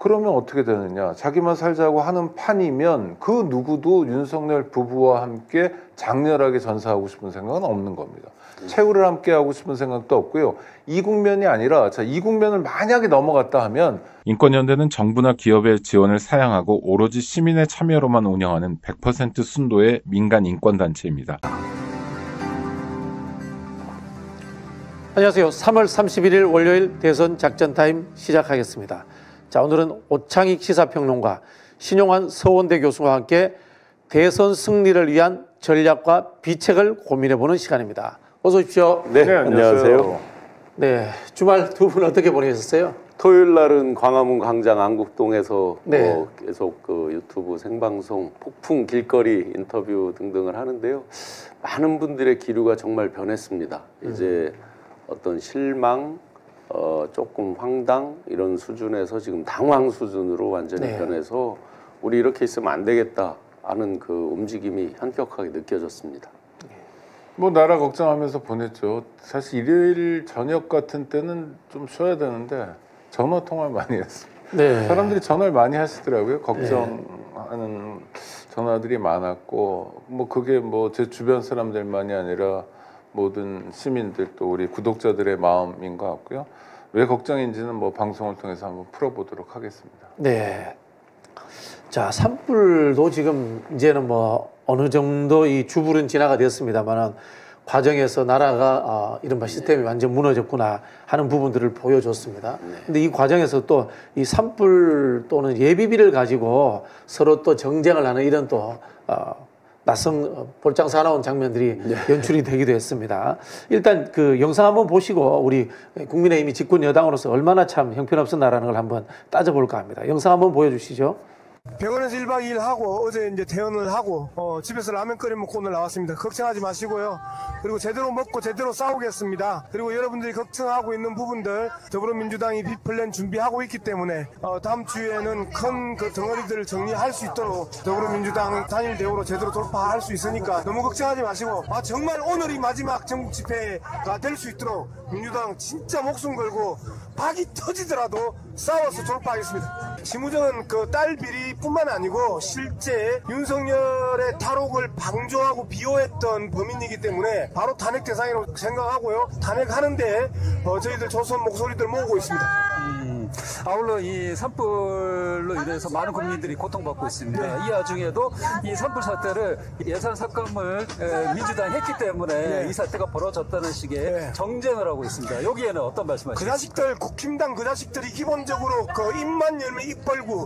그러면 어떻게 되느냐? 자기만 살자고 하는 판이면 그 누구도 윤석열 부부와 함께 장렬하게 전사하고 싶은 생각은 없는 겁니다. 최후를 함께 하고 싶은 생각도 없고요. 이 국면이 아니라 이 국면을 만약에 넘어갔다 하면 인권연대는 정부나 기업의 지원을 사양하고 오로지 시민의 참여로만 운영하는 100% 순도의 민간 인권단체입니다. 안녕하세요. 3월 31일 월요일 대선 작전 타임 시작하겠습니다. 자, 오늘은 오창익 시사평론가, 신용환 서원대 교수와 함께 대선 승리를 위한 전략과 비책을 고민해보는 시간입니다. 어서 오십시오. 네, 안녕하세요. 네, 주말 두 분 어떻게 보내셨어요? 토요일 날은 광화문 광장 안국동에서 네. 계속 그 유튜브 생방송, 폭풍 길거리 인터뷰 등등을 하는데요. 많은 분들의 기류가 정말 변했습니다. 이제 어떤 실망, 조금 황당 이런 수준에서 지금 당황 수준으로 완전히 변해서 우리 이렇게 있으면 안 되겠다 하는 그 움직임이 현격하게 느껴졌습니다. 뭐 나라 걱정하면서 보냈죠. 사실 일요일 저녁 같은 때는 좀 쉬어야 되는데 전화 통화를 많이 했습니다. 네. 사람들이 전화를 많이 하시더라고요. 걱정하는 전화들이 많았고, 뭐 그게 뭐 제 주변 사람들만이 아니라 모든 시민들 또 우리 구독자들의 마음인 것 같고요. 왜 걱정인지는 뭐 방송을 통해서 한번 풀어보도록 하겠습니다. 네. 자, 산불도 지금 이제는 뭐 어느 정도 이 주불은 진화가 됐습니다만은 과정에서 나라가 이른바 시스템이 완전 무너졌구나 하는 부분들을 보여줬습니다. 근데 이 과정에서 또 이 산불 또는 예비비를 가지고 서로 또 정쟁을 하는 이런 또 낯선 볼장 사나운 장면들이 연출이 되기도 했습니다. 일단 그 영상 한번 보시고 우리 국민의힘이 집권 여당으로서 얼마나 참 형편없은 나라는 걸 한번 따져볼까 합니다. 영상 한번 보여주시죠. 병원에서 1박 2일 하고 어제 이제 퇴원을 하고 집에서 라면 끓여 먹고 오늘 나왔습니다. 걱정하지 마시고요. 그리고 제대로 먹고 제대로 싸우겠습니다. 그리고 여러분들이 걱정하고 있는 부분들 더불어민주당이 B플랜 준비하고 있기 때문에 다음 주에는 큰 그 덩어리들을 정리할 수 있도록 더불어민주당 단일 대우로 제대로 돌파할 수 있으니까 너무 걱정하지 마시고 정말 오늘이 마지막 전국 집회가 될 수 있도록 민주당 진짜 목숨 걸고 박이 터지더라도 싸워서 돌파하겠습니다. 심우정은 그 딸 비리뿐만 아니고 실제 윤석열의 탈옥을 방조하고 비호했던 범인이기 때문에 바로 탄핵 대상이라고 생각하고요. 탄핵하는데 저희들 조선 목소리들 모으고 있습니다. 아울러 이 산불로 인해서 많은 국민들이 고통받고 있습니다. 이 와중에도 이 산불 사태를 예산 삭감을 민주당이 했기 때문에 이 사태가 벌어졌다는 식의 정쟁을 하고 있습니다. 여기에는 어떤 말씀하시죠? 그 자식들, 국힘당 그 자식들이 기본적으로 그 입만 열면 입 벌고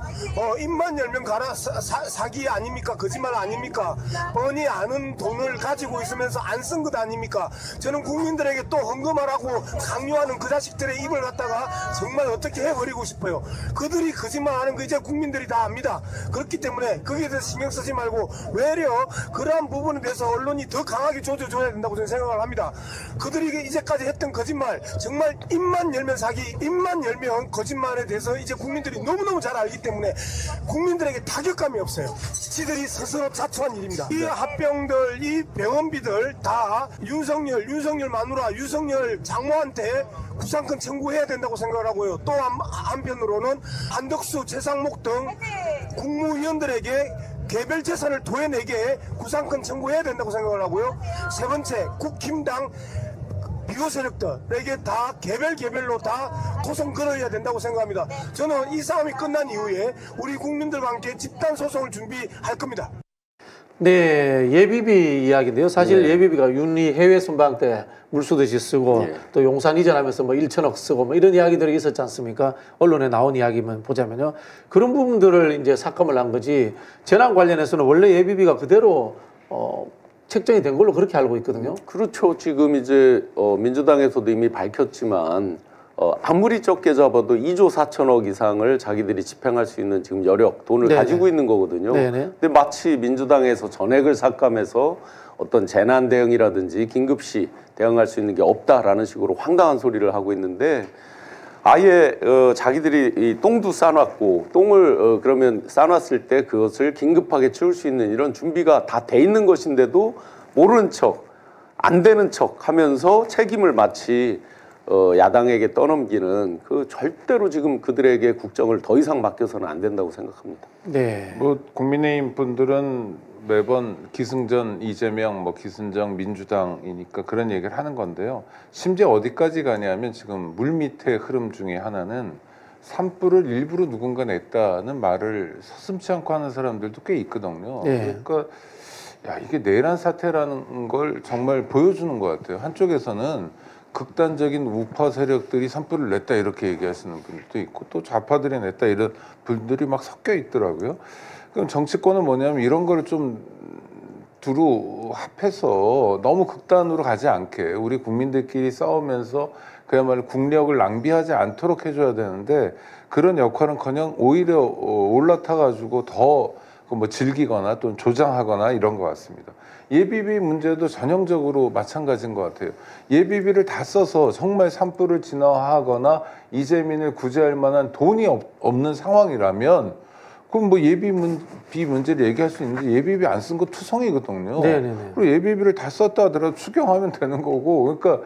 입만 열면 가라 사기 아닙니까? 거짓말 아닙니까? 뻔히 아는 돈을 가지고 있으면서 안 쓴 것 아닙니까? 저는 국민들에게 또 헌금하라고 강요하는 그 자식들의 입을 갖다가 정말 어떻게 해버리고 싶어요. 그들이 거짓말하는 거 이제 국민들이 다 압니다. 그렇기 때문에 거기에 대해서 신경 쓰지 말고 외려 그러한 부분에 대해서 언론이 더 강하게 조져줘야 된다고 저는 생각을 합니다. 그들이 이제까지 했던 거짓말 정말 입만 열면 사기, 입만 열면 거짓말에 대해서 이제 국민들이 너무너무 잘 알기 때문에 국민들에게 타격감이 없어요. 지들이 스스로 자초한 일입니다. 이 합병들, 이 병원비들 다 윤석열 마누라, 윤석열 장모한테 구상권 청구해야 된다고 생각을 하고요. 또 한편으로는 한덕수, 최상목 등 국무위원들에게 개별 재산을 도해내게 구상권 청구해야 된다고 생각을 하고요. 세 번째, 국힘당 비호 세력들에게 다 개별로 다 고성 걸어야 된다고 생각합니다. 저는 이 싸움이 끝난 이후에 우리 국민들과 함께 집단 소송을 준비할 겁니다. 네, 예비비 이야기인데요. 사실 예비비가 윤리 해외 순방 때 물쓰듯이 쓰고 또 용산 이전하면서 뭐 1천억 쓰고 뭐 이런 이야기들이 있었지 않습니까? 언론에 나온 이야기만 보자면요. 그런 부분들을 이제 삭감을 한 거지 재난 관련해서는 원래 예비비가 그대로 책정이 된 걸로 그렇게 알고 있거든요. 그렇죠. 지금 이제 민주당에서도 이미 밝혔지만 아무리 적게 잡아도 2조 4천억 이상을 자기들이 집행할 수 있는 지금 여력, 돈을 가지고 있는 거거든요. 근데 마치 민주당에서 전액을 삭감해서 어떤 재난 대응이라든지 긴급시 대응할 수 있는 게 없다라는 식으로 황당한 소리를 하고 있는데 아예 자기들이 이 똥도 싸놨고 똥을 그러면 싸놨을 때 그것을 긴급하게 치울 수 있는 이런 준비가 다 돼 있는 것인데도 모르는 척, 안 되는 척 하면서 책임을 마치 야당에게 떠넘기는 그 절대로 지금 그들에게 국정을 더 이상 맡겨서는 안 된다고 생각합니다. 네. 뭐 국민의힘 분들은 매번 기승전 이재명, 뭐 기승전 민주당이니까 그런 얘기를 하는 건데요. 심지어 어디까지 가냐면 지금 물밑의 흐름 중에 하나는 산불을 일부러 누군가 냈다는 말을 서슴지 않고 하는 사람들도 꽤 있거든요. 네. 그러니까 야, 이게 내란 사태라는 걸 정말 보여주는 것 같아요. 한쪽에서는 극단적인 우파 세력들이 산불을 냈다 이렇게 얘기하시는 분들도 있고 또 좌파들이 냈다 이런 분들이 막 섞여 있더라고요. 그럼 정치권은 뭐냐면 이런 거를 좀 두루 합해서 너무 극단으로 가지 않게 우리 국민들끼리 싸우면서 그야말로 국력을 낭비하지 않도록 해줘야 되는데 그런 역할은커녕 오히려 올라타가지고 더 뭐 즐기거나 또는 조장하거나 이런 것 같습니다. 예비비 문제도 전형적으로 마찬가지인 것 같아요. 예비비를 다 써서 정말 산불을 진화하거나 이재민을 구제할 만한 돈이 없는 상황이라면 그럼 뭐 예비비 문제를 얘기할 수 있는데 예비비 안 쓴 거 투성이거든요. 네네네. 그리고 예비비를 다 썼다 하더라도 추경하면 되는 거고 그러니까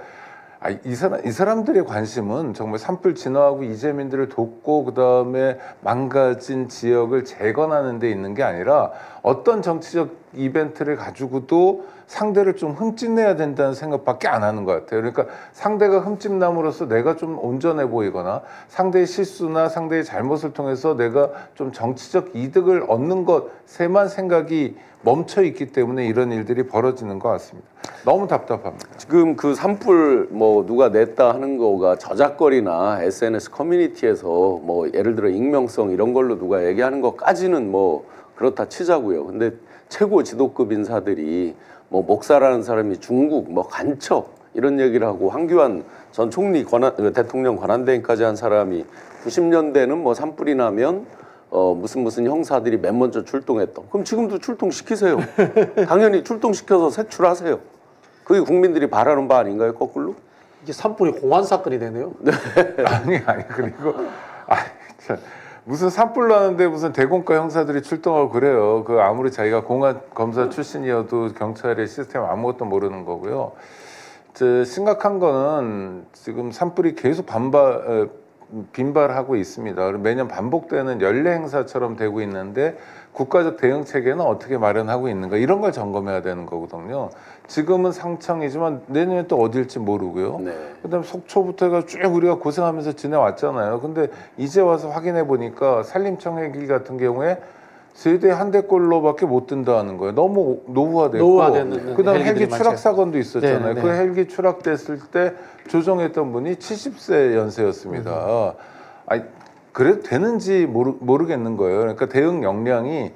이 사람들의 관심은 정말 산불 진화하고 이재민들을 돕고 그다음에 망가진 지역을 재건하는 데 있는 게 아니라 어떤 정치적 이벤트를 가지고도 상대를 좀 흠집내야 된다는 생각밖에 안 하는 것 같아요. 그러니까 상대가 흠집남으로써 내가 좀 온전해 보이거나 상대의 실수나 상대의 잘못을 통해서 내가 좀 정치적 이득을 얻는 것에만 생각이 멈춰 있기 때문에 이런 일들이 벌어지는 것 같습니다. 너무 답답합니다. 지금 그 산불 뭐 누가 냈다 하는 거가 저작거리나 SNS 커뮤니티에서 뭐 예를 들어 익명성 이런 걸로 누가 얘기하는 것까지는 뭐 그렇다 치자고요. 근데 최고 지도급 인사들이 뭐 목사라는 사람이 중국 뭐 간첩 이런 얘기를 하고 황교안 전 총리 대통령 권한대행까지 한 사람이 90년대는 뭐 산불이 나면 무슨 형사들이 맨 먼저 출동했던. 그럼 지금도 출동시키세요. 당연히 출동시켜서 색출하세요. 그게 국민들이 바라는 바 아닌가요, 거꾸로? 이게 산불이 공안 사건이 되네요. 네. 아니 그리고 참, 무슨 산불 나는데 무슨 대공과 형사들이 출동하고 그래요. 그 아무리 자기가 공안 검사 출신이어도 경찰의 시스템 아무것도 모르는 거고요. 심각한 거는 지금 산불이 계속 빈발하고 있습니다. 매년 반복되는 연례 행사처럼 되고 있는데 국가적 대응 체계는 어떻게 마련하고 있는가 이런 걸 점검해야 되는 거거든요. 지금은 상창이지만 내년에 또 어딜지 모르고요. 네. 그다음에 속초부터 해가 쭉 우리가 고생하면서 지내왔잖아요. 근데 이제 와서 확인해 보니까 산림청 헬기 같은 경우에 세대 한 대꼴로밖에 못 든다는 거예요. 너무 노후화됐고 그다음에 헬기 추락 사건도 있었잖아요. 네. 그 헬기 추락됐을 때 조정했던 분이 70세 연세였습니다. 아니, 그래도 되는지 모르겠는 거예요. 그러니까 대응 역량이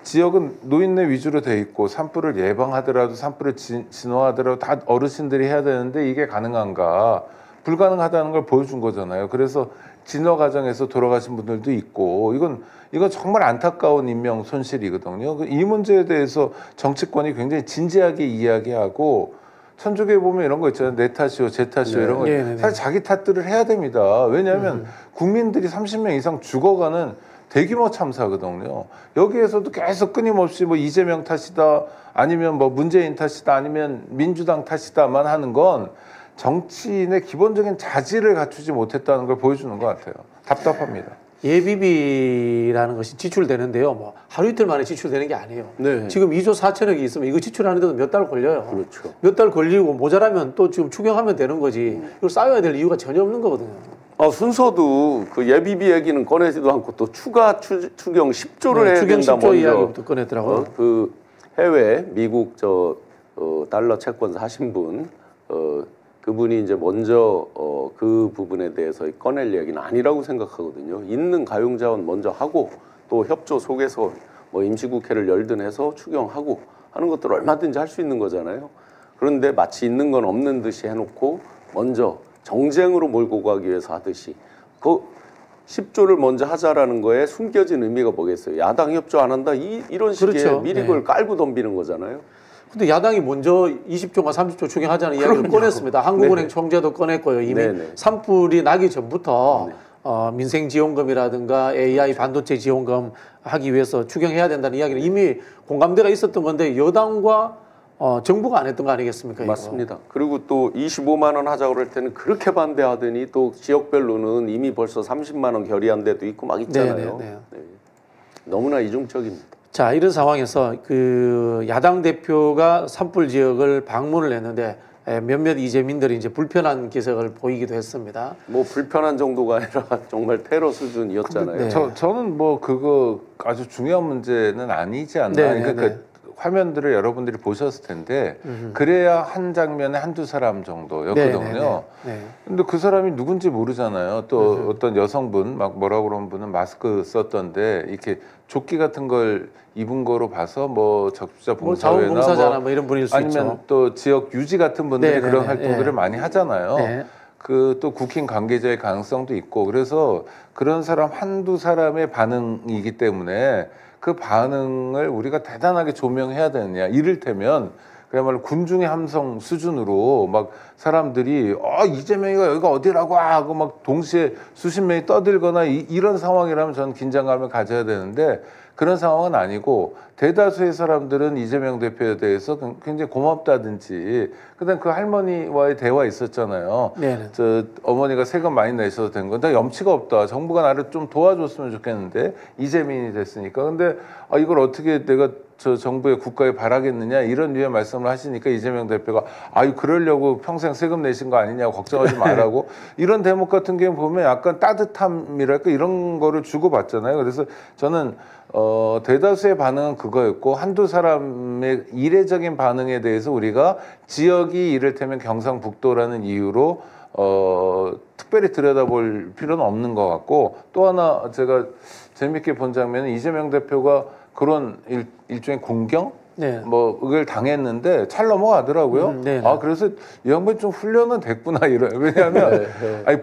지역은 노인네 위주로 돼 있고 산불을 예방하더라도 산불을 진화하더라도 다 어르신들이 해야 되는데 이게 가능한가? 불가능하다는 걸 보여준 거잖아요. 그래서 진화 과정에서 돌아가신 분들도 있고 이건 정말 안타까운 인명 손실이거든요. 이 문제에 대해서 정치권이 굉장히 진지하게 이야기하고 천주교에 보면 이런 거 있잖아요. 내 탓이요, 제 탓이요 이런 거 사실 자기 탓들을 해야 됩니다. 왜냐하면 국민들이 30명 이상 죽어가는 대규모 참사거든요. 여기에서도 계속 끊임없이 뭐 이재명 탓이다 아니면 뭐 문재인 탓이다 아니면 민주당 탓이다만 하는 건 정치인의 기본적인 자질을 갖추지 못했다는 걸 보여주는 것 같아요. 답답합니다. 예비비라는 것이 지출되는데요. 뭐 하루 이틀 만에 지출되는 게 아니에요. 네. 지금 2조 4천억이 있으면 이거 지출하는데도 몇 달 걸려요. 그렇죠. 몇 달 걸리고 모자라면 또 지금 추경하면 되는 거지. 이걸 쌓여야 될 이유가 전혀 없는 거거든요. 순서도 그 예비비 얘기는 꺼내지도 않고 또 추가 추경 10조를 네, 해야 추경 된다 10조 먼저 이야기부터 꺼냈더라고요. 그 해외 미국 달러 채권 사신 분 그분이 이제 먼저 그 부분에 대해서 꺼낼 이야기는 아니라고 생각하거든요. 있는 가용자원 먼저 하고 또 협조 속에서 뭐 임시국회를 열든 해서 추경하고 하는 것들 얼마든지 할 수 있는 거잖아요. 그런데 마치 있는 건 없는 듯이 해놓고 먼저 정쟁으로 몰고 가기 위해서 하듯이 그 10조를 먼저 하자라는 거에 숨겨진 의미가 뭐겠어요. 야당 협조 안 한다 이런 식의 그렇죠. 미리 그걸 깔고 덤비는 거잖아요. 근데 야당이 먼저 20조가 30조 추경하자는 이야기를 꺼냈습니다. 한국은행 총재도 꺼냈고요. 이미 산불이 나기 전부터 민생지원금이라든가 AI 반도체 지원금 하기 위해서 추경해야 된다는 이야기는 이미 공감대가 있었던 건데 여당과 정부가 안 했던 거 아니겠습니까? 이거? 맞습니다. 그리고 또 25만 원 하자고 그럴 때는 그렇게 반대하더니 또 지역별로는 이미 벌써 30만 원 결의한 데도 있고 막 있잖아요. 네. 너무나 이중적입니다. 자, 이런 상황에서 그 야당 대표가 산불 지역을 방문을 했는데 몇몇 이재민들이 이제 불편한 기색을 보이기도 했습니다. 뭐 불편한 정도가 아니라 정말 테러 수준이었잖아요. 네. 저는 뭐 그거 아주 중요한 문제는 아니지 않나. 그러니까 그 화면들을 여러분들이 보셨을 텐데 그래야 한 장면에 한두 사람 정도였거든요. 근데 그 사람이 누군지 모르잖아요. 또 어떤 여성분 막 뭐라고 그러는 분은 마스크 썼던데 이렇게 조끼 같은 걸 입은 거로 봐서 뭐 적자 봉사회나 자원봉사자나 뭐 이런 분일 수 아니면 있죠. 또 지역 유지 같은 분들이 그런 활동들을 많이 하잖아요. 그 또 국힘 관계자의 가능성도 있고 그래서 그런 사람 한두 사람의 반응이기 때문에 그 반응을 우리가 대단하게 조명해야 되느냐. 이를테면 그야말로 군중의 함성 수준으로 막 사람들이 이재명이가 여기가 어디라고 하고 막 동시에 수십 명이 떠들거나 이런 상황이라면 저는 긴장감을 가져야 되는데 그런 상황은 아니고 대다수의 사람들은 이재명 대표에 대해서 굉장히 고맙다든지 그다음 그 할머니와의 대화 있었잖아요. 저 어머니가 세금 많이 내셔도 된 건데 염치가 없다. 정부가 나를 좀 도와줬으면 좋겠는데 이재민이 됐으니까. 근데 이걸 어떻게 내가 저 정부의 국가에 바라겠느냐 이런 류의 말씀을 하시니까 이재명 대표가 그러려고 평생 세금 내신 거 아니냐고 걱정하지 말라고 이런 대목 같은 경우 보면 약간 따뜻함이랄까 이런 거를 주고받잖아요. 그래서 저는 대다수의 반응은 그거였고 한두 사람의 이례적인 반응에 대해서 우리가 지역이 이를테면 경상북도라는 이유로 특별히 들여다볼 필요는 없는 것 같고 또 하나 제가 재밌게 본 장면은 이재명 대표가 그런 일종의 공경? 뭐 그걸 당했는데 잘 넘어가더라고요. 그래서 이 양반이 좀 훈련은 됐구나 이런. 왜냐하면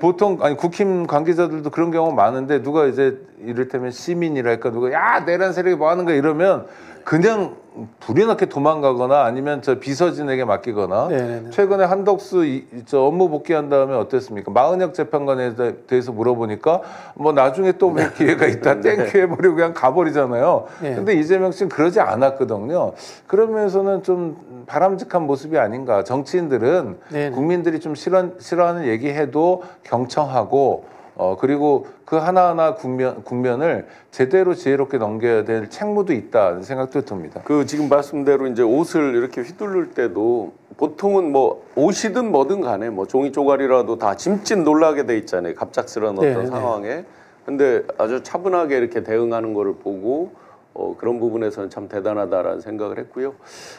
보통 국힘 관계자들도 그런 경우 많은데 누가 이제 이를테면 시민이랄까 누가 내란 세력이 뭐 하는 거야 이러면 그냥 불이 나게 도망가거나 아니면 저 비서진에게 맡기거나 최근에 한덕수 저 업무 복귀한 다음에 어땠습니까? 마은혁 재판관에 대해서 물어보니까 뭐 나중에 또 뵐 기회가 있다 땡큐 해버리고 그냥 가버리잖아요. 근데 이재명 씨는 그러지 않았거든요. 그러면서는 좀 바람직한 모습이 아닌가. 정치인들은 국민들이 좀 싫어하는 얘기해도 경청하고 그리고 그 하나하나 국면을 제대로 지혜롭게 넘겨야 될 책무도 있다는 생각도 듭니다. 그 지금 말씀대로 이제 옷을 이렇게 휘두를 때도 보통은 뭐 옷이든 뭐든 간에 뭐 종이 쪼가리라도 다 짐짓 놀라게 돼 있잖아요. 갑작스러운 어떤 상황에. 근데 아주 차분하게 이렇게 대응하는 거를 보고 그런 부분에서는 참 대단하다라는 생각을 했고요.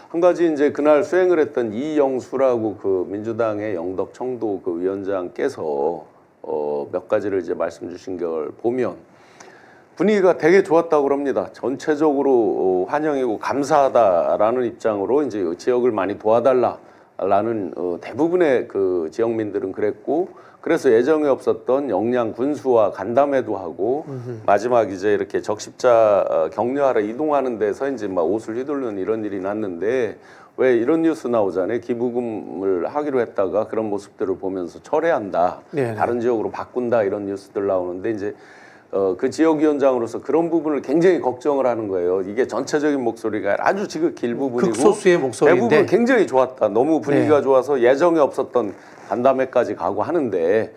한 가지 이제 그날 수행을 했던 이영수라고 그 민주당의 영덕 청도 그 위원장께서 몇 가지를 이제 말씀 주신 걸 보면 분위기가 되게 좋았다고 합니다. 전체적으로 환영이고 감사하다라는 입장으로 이제 지역을 많이 도와달라라는 대부분의 그 지역민들은 그랬고 그래서 예정에 없었던 영양 군수와 간담회도 하고 마지막 이제 이렇게 적십자 격려하러 이동하는 데서 이제 막 옷을 휘두르는 이런 일이 났는데 왜 이런 뉴스 나오잖아요. 기부금을 하기로 했다가 그런 모습들을 보면서 철회한다. 다른 지역으로 바꾼다. 이런 뉴스들 나오는데 이제 그 지역위원장으로서 그런 부분을 굉장히 걱정을 하는 거예요. 이게 전체적인 목소리가 아주 지극히 일부분이고 극소수의 목소리인데 대부분 굉장히 좋았다. 너무 분위기가 좋아서 예정에 없었던 간담회까지 가고 하는데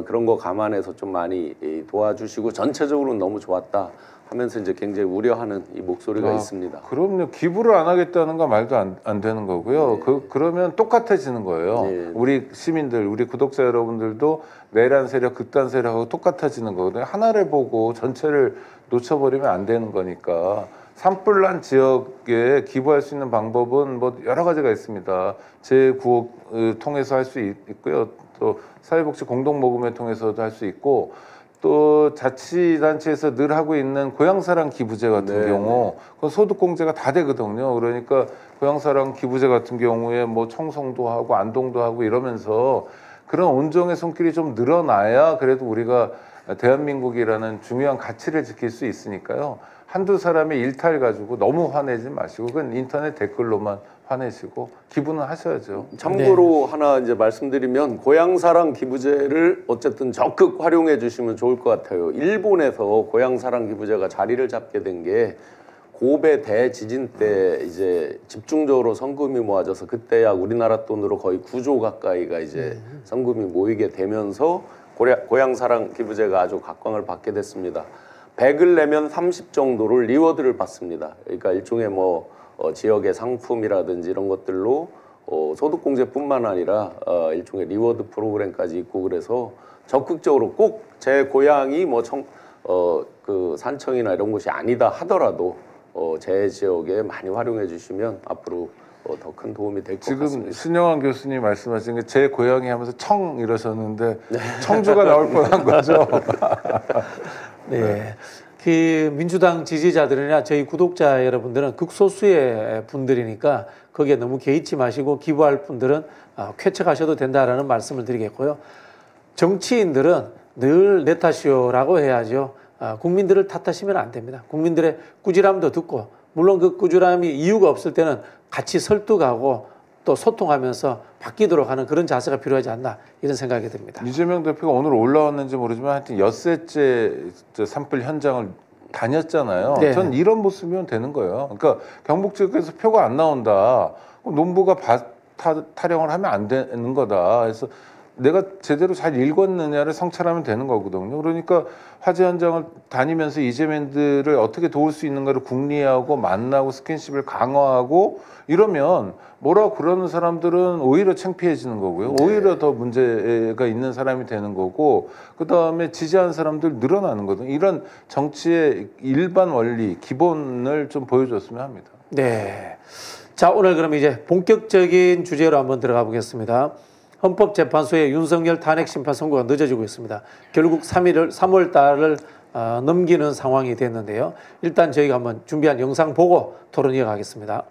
그런 거 감안해서 좀 많이 도와주시고 전체적으로는 너무 좋았다. 하면서 이제 굉장히 우려하는 이 목소리가 있습니다. 그럼요. 기부를 안 하겠다는 건 말도 안 되는 거고요. 그러면 똑같아지는 거예요. 우리 시민들, 우리 구독자 여러분들도 내란 세력, 극단 세력하고 똑같아지는 거거든요. 하나를 보고 전체를 놓쳐버리면 안 되는 거니까. 산불난 지역에 기부할 수 있는 방법은 뭐 여러 가지가 있습니다. 제9억 통해서 할 수 있고요. 또 사회복지 공동모금을 통해서도 할 수 있고 또 자치단체에서 늘 하고 있는 고향사랑 기부제 같은 경우 그 소득공제가 다 되거든요. 그러니까 고향사랑 기부제 같은 경우에 뭐 청송도 하고 안동도 하고 이러면서 그런 온정의 손길이 좀 늘어나야 그래도 우리가 대한민국이라는 중요한 가치를 지킬 수 있으니까요. 한두 사람의 일탈 가지고 너무 화내지 마시고 그건 인터넷 댓글로만 화내시고 기부는 하셔야죠. 참고로 하나 이제 말씀드리면 고향사랑 기부제를 어쨌든 적극 활용해 주시면 좋을 것 같아요. 일본에서 고향사랑 기부제가 자리를 잡게 된 게 고베 대지진 때 이제 집중적으로 성금이 모아져서 그때 약 우리나라 돈으로 거의 9조 가까이가 이제 성금이 모이게 되면서 고향사랑 기부제가 아주 각광을 받게 됐습니다. 100을 내면 30 정도를 리워드를 받습니다. 그러니까 일종의 뭐 지역의 상품이라든지 이런 것들로 소득공제뿐만 아니라 일종의 리워드 프로그램까지 있고 그래서 적극적으로 꼭 제 고향이 뭐 그 산청이나 이런 곳이 아니다 하더라도 제 지역에 많이 활용해 주시면 앞으로 더 큰 도움이 될 것 같습니다. 지금 신영환 교수님 말씀하신 게 제 고향이 하면서 청 이러셨는데 청주가 나올 뻔한 거죠. 네. 그 민주당 지지자들이나 저희 구독자 여러분들은 극소수의 분들이니까 거기에 너무 개의치 마시고 기부할 분들은 쾌척하셔도 된다라는 말씀을 드리겠고요. 정치인들은 늘 내 탓이요라고 해야죠. 국민들을 탓하시면 안 됩니다. 국민들의 꾸지람도 듣고 물론 그 꾸지람이 이유가 없을 때는 같이 설득하고 또 소통하면서 바뀌도록 하는 그런 자세가 필요하지 않나 이런 생각이 듭니다. 이재명 대표가 오늘 올라왔는지 모르지만 하여튼 엿새째 산불 현장을 다녔잖아요. 네. 전 이런 모습이면 되는 거예요. 그러니까 경북 지역에서 표가 안 나온다. 그럼 농부가 타령을 하면 안 되는 거다. 그래서 내가 제대로 잘 읽었느냐를 성찰하면 되는 거거든요. 그러니까 화재 현장을 다니면서 이재민들을 어떻게 도울 수 있는가를 궁리하고 만나고 스킨십을 강화하고 이러면 뭐라고 그러는 사람들은 오히려 창피해지는 거고요. 오히려 더 문제가 있는 사람이 되는 거고 그다음에 지지하는 사람들 늘어나는 거거든요. 이런 정치의 일반 원리, 기본을 좀 보여줬으면 합니다. 네. 자, 오늘 그럼 이제 본격적인 주제로 한번 들어가 보겠습니다. 헌법재판소의 윤석열 탄핵 심판 선고가 늦어지고 있습니다. 결국 3월 달을 넘기는 상황이 됐는데요. 일단 저희가 한번 준비한 영상 보고 토론 이어가겠습니다.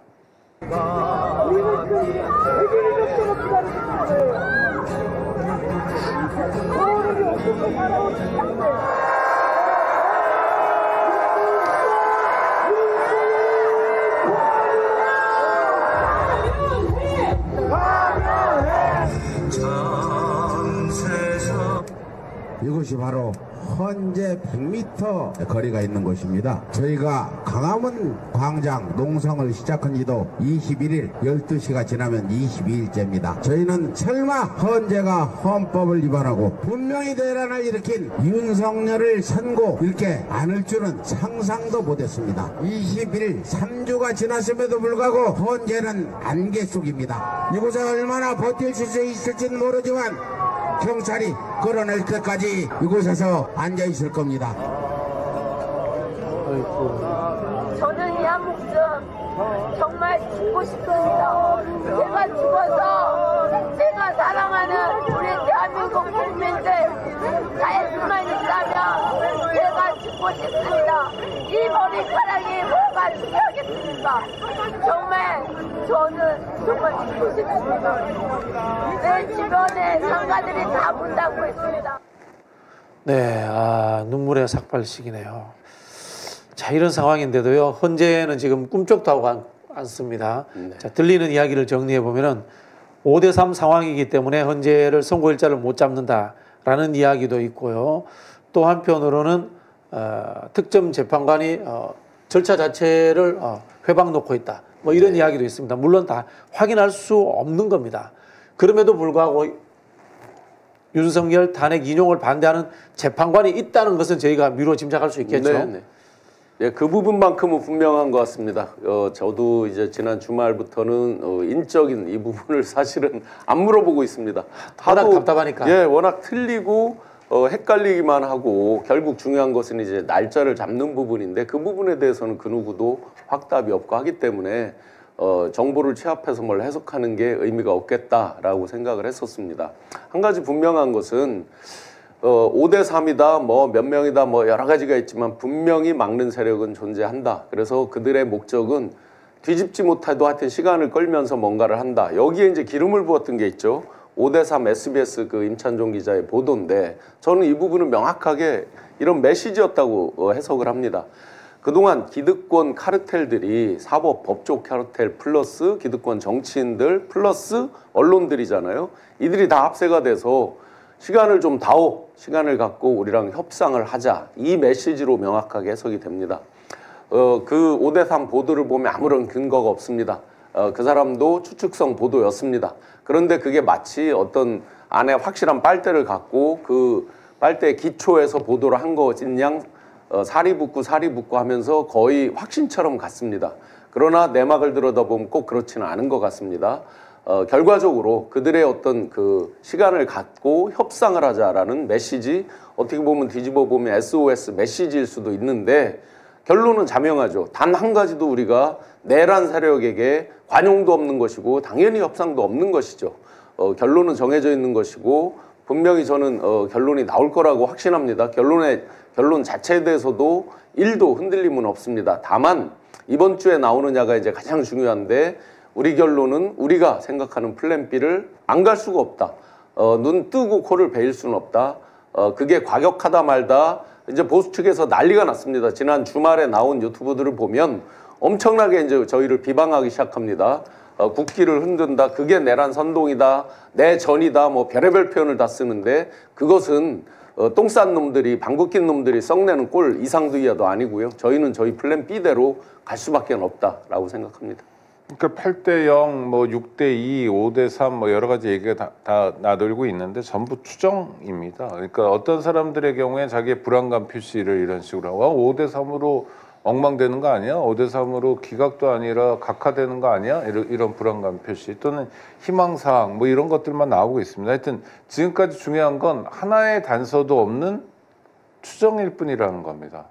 이곳이 바로 현재 100m 거리가 있는 곳입니다. 저희가 광화문 광장 농성을 시작한 지도 21일 12시가 지나면 22일째입니다. 저희는 설마 헌재가 헌법을 위반하고 분명히 대란을 일으킨 윤석열을 선고 읽게 않을 줄은 상상도 못했습니다. 21일 3주가 지났음에도 불구하고 헌재는 안개 속입니다. 이곳에 얼마나 버틸 수 있을지는 모르지만 경찰이 끌어낼 때까지 이곳에서 앉아있을 겁니다. 저는 이 한 목숨 정말 죽고 싶습니다. 제가 죽어서 제가 사랑하는 우리 대한민국 국민들 잘 수만 있다면 제가 죽고 싶습니다. 이 머리카락이 뭐가 중요하겠습니까? 정말 저는 정말 죽고 싶습니다. 내 주변에 상가들이 다 문 닫고 있습니다. 네, 눈물의 삭발식이네요. 자, 이런 상황인데도요, 헌재는 지금 꿈쩍도 하고 않습니다. 자, 들리는 이야기를 정리해 보면은 5대3 상황이기 때문에 헌재를 선고일자를 못 잡는다라는 이야기도 있고요. 또 한편으로는 특정 재판관이 절차 자체를 회방 놓고 있다. 뭐 이런 이야기도 있습니다. 물론 다 확인할 수 없는 겁니다. 그럼에도 불구하고 윤석열 탄핵 인용을 반대하는 재판관이 있다는 것은 저희가 미루어 짐작할 수 있겠죠. 네네. 예, 그 부분만큼은 분명한 것 같습니다. 저도 이제 지난 주말부터는 인적인 이 부분을 사실은 안 물어보고 있습니다. 워낙 답답하니까. 예, 워낙 틀리고 헷갈리기만 하고 결국 중요한 것은 이제 날짜를 잡는 부분인데 그 부분에 대해서는 그 누구도 확답이 없고 하기 때문에 정보를 취합해서 뭘 해석하는 게 의미가 없겠다라고 생각을 했었습니다. 한 가지 분명한 것은 5대3이다, 뭐 몇 명이다, 뭐 여러 가지가 있지만 분명히 막는 세력은 존재한다. 그래서 그들의 목적은 뒤집지 못해도 하여튼 시간을 끌면서 뭔가를 한다. 여기에 이제 기름을 부었던 게 있죠. 5대3 SBS 그 임찬종 기자의 보도인데 저는 이 부분은 명확하게 이런 메시지였다고 해석을 합니다. 그동안 기득권 카르텔들이 사법 법조 카르텔 플러스 기득권 정치인들 플러스 언론들이잖아요. 이들이 다 합세가 돼서 시간을 좀 다오, 시간을 갖고 우리랑 협상을 하자. 이 메시지로 명확하게 해석이 됩니다. 그 5대3 보도를 보면 아무런 근거가 없습니다. 그 사람도 추측성 보도였습니다. 그런데 그게 마치 어떤 안에 확실한 빨대를 갖고 그 빨대 기초에서 보도를 한 것인 양 살이 붙고 하면서 거의 확신처럼 같습니다. 그러나 내막을 들여다보면 꼭 그렇지는 않은 것 같습니다. 결과적으로 그들의 어떤 그 시간을 갖고 협상을 하자라는 메시지, 어떻게 보면 뒤집어 보면 SOS 메시지일 수도 있는데 결론은 자명하죠. 단 한 가지도 우리가 내란 세력에게 관용도 없는 것이고 당연히 협상도 없는 것이죠. 결론은 정해져 있는 것이고 분명히 저는 결론이 나올 거라고 확신합니다. 결론 자체에 대해서도 1도 흔들림은 없습니다. 다만 이번 주에 나오느냐가 이제 가장 중요한데 우리 결론은 우리가 생각하는 플랜 B를 안 갈 수가 없다. 눈 뜨고 코를 베일 수는 없다. 그게 과격하다 말다 이제 보수 측에서 난리가 났습니다. 지난 주말에 나온 유튜브들을 보면 엄청나게 이제 저희를 비방하기 시작합니다. 국기를 흔든다. 그게 내란 선동이다. 내전이다. 뭐 별의별 표현을 다 쓰는데 그것은 똥 싼 놈들이 방귀 낀 놈들이 썩내는 꼴 이상도 이하도 아니고요. 저희는 저희 플랜 B대로 갈 수밖에 없다라고 생각합니다. 그러니까 8대0, 뭐 6대2, 5대3 뭐 여러 가지 얘기가 다 나돌고 있는데 전부 추정입니다. 그러니까 어떤 사람들의 경우에 자기의 불안감 표시를 이런 식으로 하고 5대3으로 엉망되는 거 아니야? 5대3으로 기각도 아니라 각하되는 거 아니야? 이런 불안감 표시 또는 희망사항 뭐 이런 것들만 나오고 있습니다. 하여튼 지금까지 중요한 건 하나의 단서도 없는 추정일 뿐이라는 겁니다.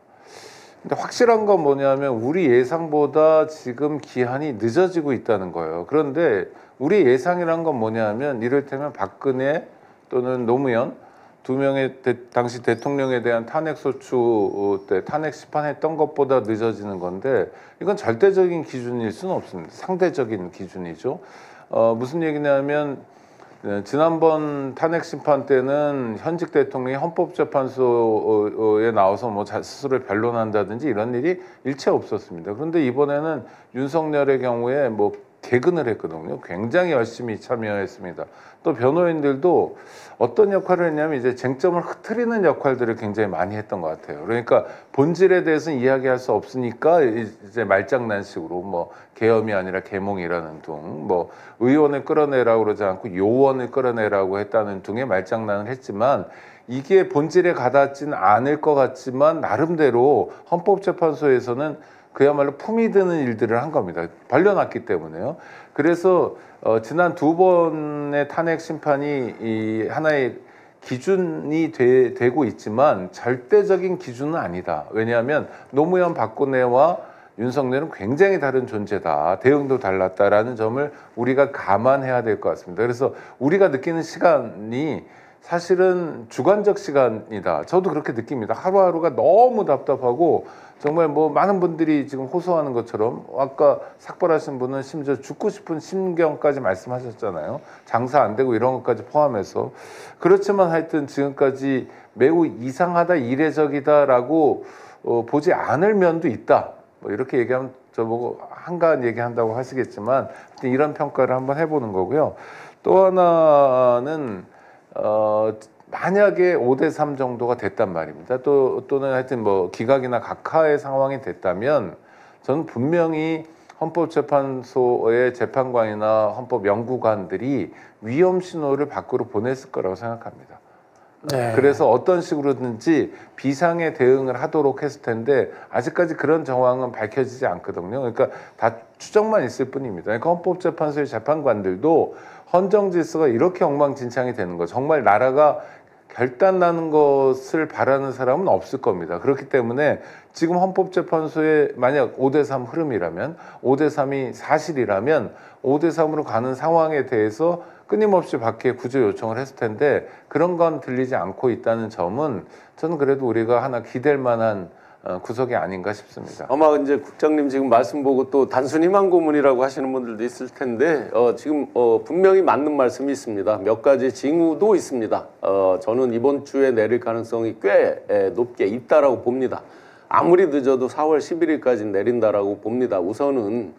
근데 확실한 건 뭐냐면 우리 예상보다 지금 기한이 늦어지고 있다는 거예요. 그런데 우리 예상이란 건 뭐냐면 이를테면 박근혜 또는 노무현 두 명의 당시 대통령에 대한 탄핵소추 때 탄핵 심판했던 것보다 늦어지는 건데 이건 절대적인 기준일 수는 없습니다. 상대적인 기준이죠. 무슨 얘기냐면 지난번 탄핵 심판 때는 현직 대통령이 헌법재판소에 나와서 뭐 스스로 변론한다든지 이런 일이 일체 없었습니다. 그런데 이번에는 윤석열의 경우에 뭐 개근을 했거든요. 굉장히 열심히 참여했습니다. 또 변호인들도 어떤 역할을 했냐면 이제 쟁점을 흐트리는 역할들을 굉장히 많이 했던 것 같아요. 그러니까 본질에 대해서는 이야기할 수 없으니까 이제 말장난식으로 뭐 계엄이 아니라 계몽이라는 둥, 뭐 의원을 끌어내라고 그러지 않고 요원을 끌어내라고 했다는 둥의 말장난을 했지만 이게 본질에 가닿지는 않을 것 같지만 나름대로 헌법재판소에서는 그야말로 품이 드는 일들을 한 겁니다. 벌려놨기 때문에요. 그래서 지난 두 번의 탄핵 심판이 이 하나의 기준이 되고 있지만 절대적인 기준은 아니다. 왜냐하면 노무현 박근혜와 윤석열은 굉장히 다른 존재다. 대응도 달랐다라는 점을 우리가 감안해야 될 것 같습니다. 그래서 우리가 느끼는 시간이 사실은 주관적 시간이다. 저도 그렇게 느낍니다. 하루하루가 너무 답답하고 정말 뭐 많은 분들이 지금 호소하는 것처럼 아까 삭발하신 분은 심지어 죽고 싶은 심경까지 말씀하셨잖아요. 장사 안 되고 이런 것까지 포함해서. 그렇지만 하여튼 지금까지 매우 이상하다, 이례적이다라고 보지 않을 면도 있다. 뭐 이렇게 얘기하면 저보고 한가한 얘기한다고 하시겠지만 이런 평가를 한번 해보는 거고요. 또 하나는 만약에 5대3 정도가 됐단 말입니다. 또는 하여튼 뭐 기각이나 각하의 상황이 됐다면 저는 분명히 헌법재판소의 재판관이나 헌법연구관들이 위험 신호를 밖으로 보냈을 거라고 생각합니다. 네. 그래서 어떤 식으로든지 비상에 대응을 하도록 했을 텐데 아직까지 그런 정황은 밝혀지지 않거든요. 그러니까 다 추정만 있을 뿐입니다. 그러니까 헌법재판소의 재판관들도 헌정 질서가 이렇게 엉망진창이 되는 거 정말 나라가 결단나는 것을 바라는 사람은 없을 겁니다. 그렇기 때문에 지금 헌법재판소에 만약 5대3 흐름이라면 5대3이 사실이라면 5대3으로 가는 상황에 대해서 끊임없이 밖에 구조 요청을 했을 텐데 그런 건 들리지 않고 있다는 점은 저는 그래도 우리가 하나 기댈 만한 구석이 아닌가 싶습니다. 아마 이제 국장님 지금 말씀 보고 또 단순 희망 고문이라고 하시는 분들도 있을 텐데 지금 분명히 맞는 말씀이 있습니다. 몇 가지 징후도 있습니다. 저는 이번 주에 내릴 가능성이 꽤 높게 있다라고 봅니다. 아무리 늦어도 4월 11일까지 내린다라고 봅니다. 우선은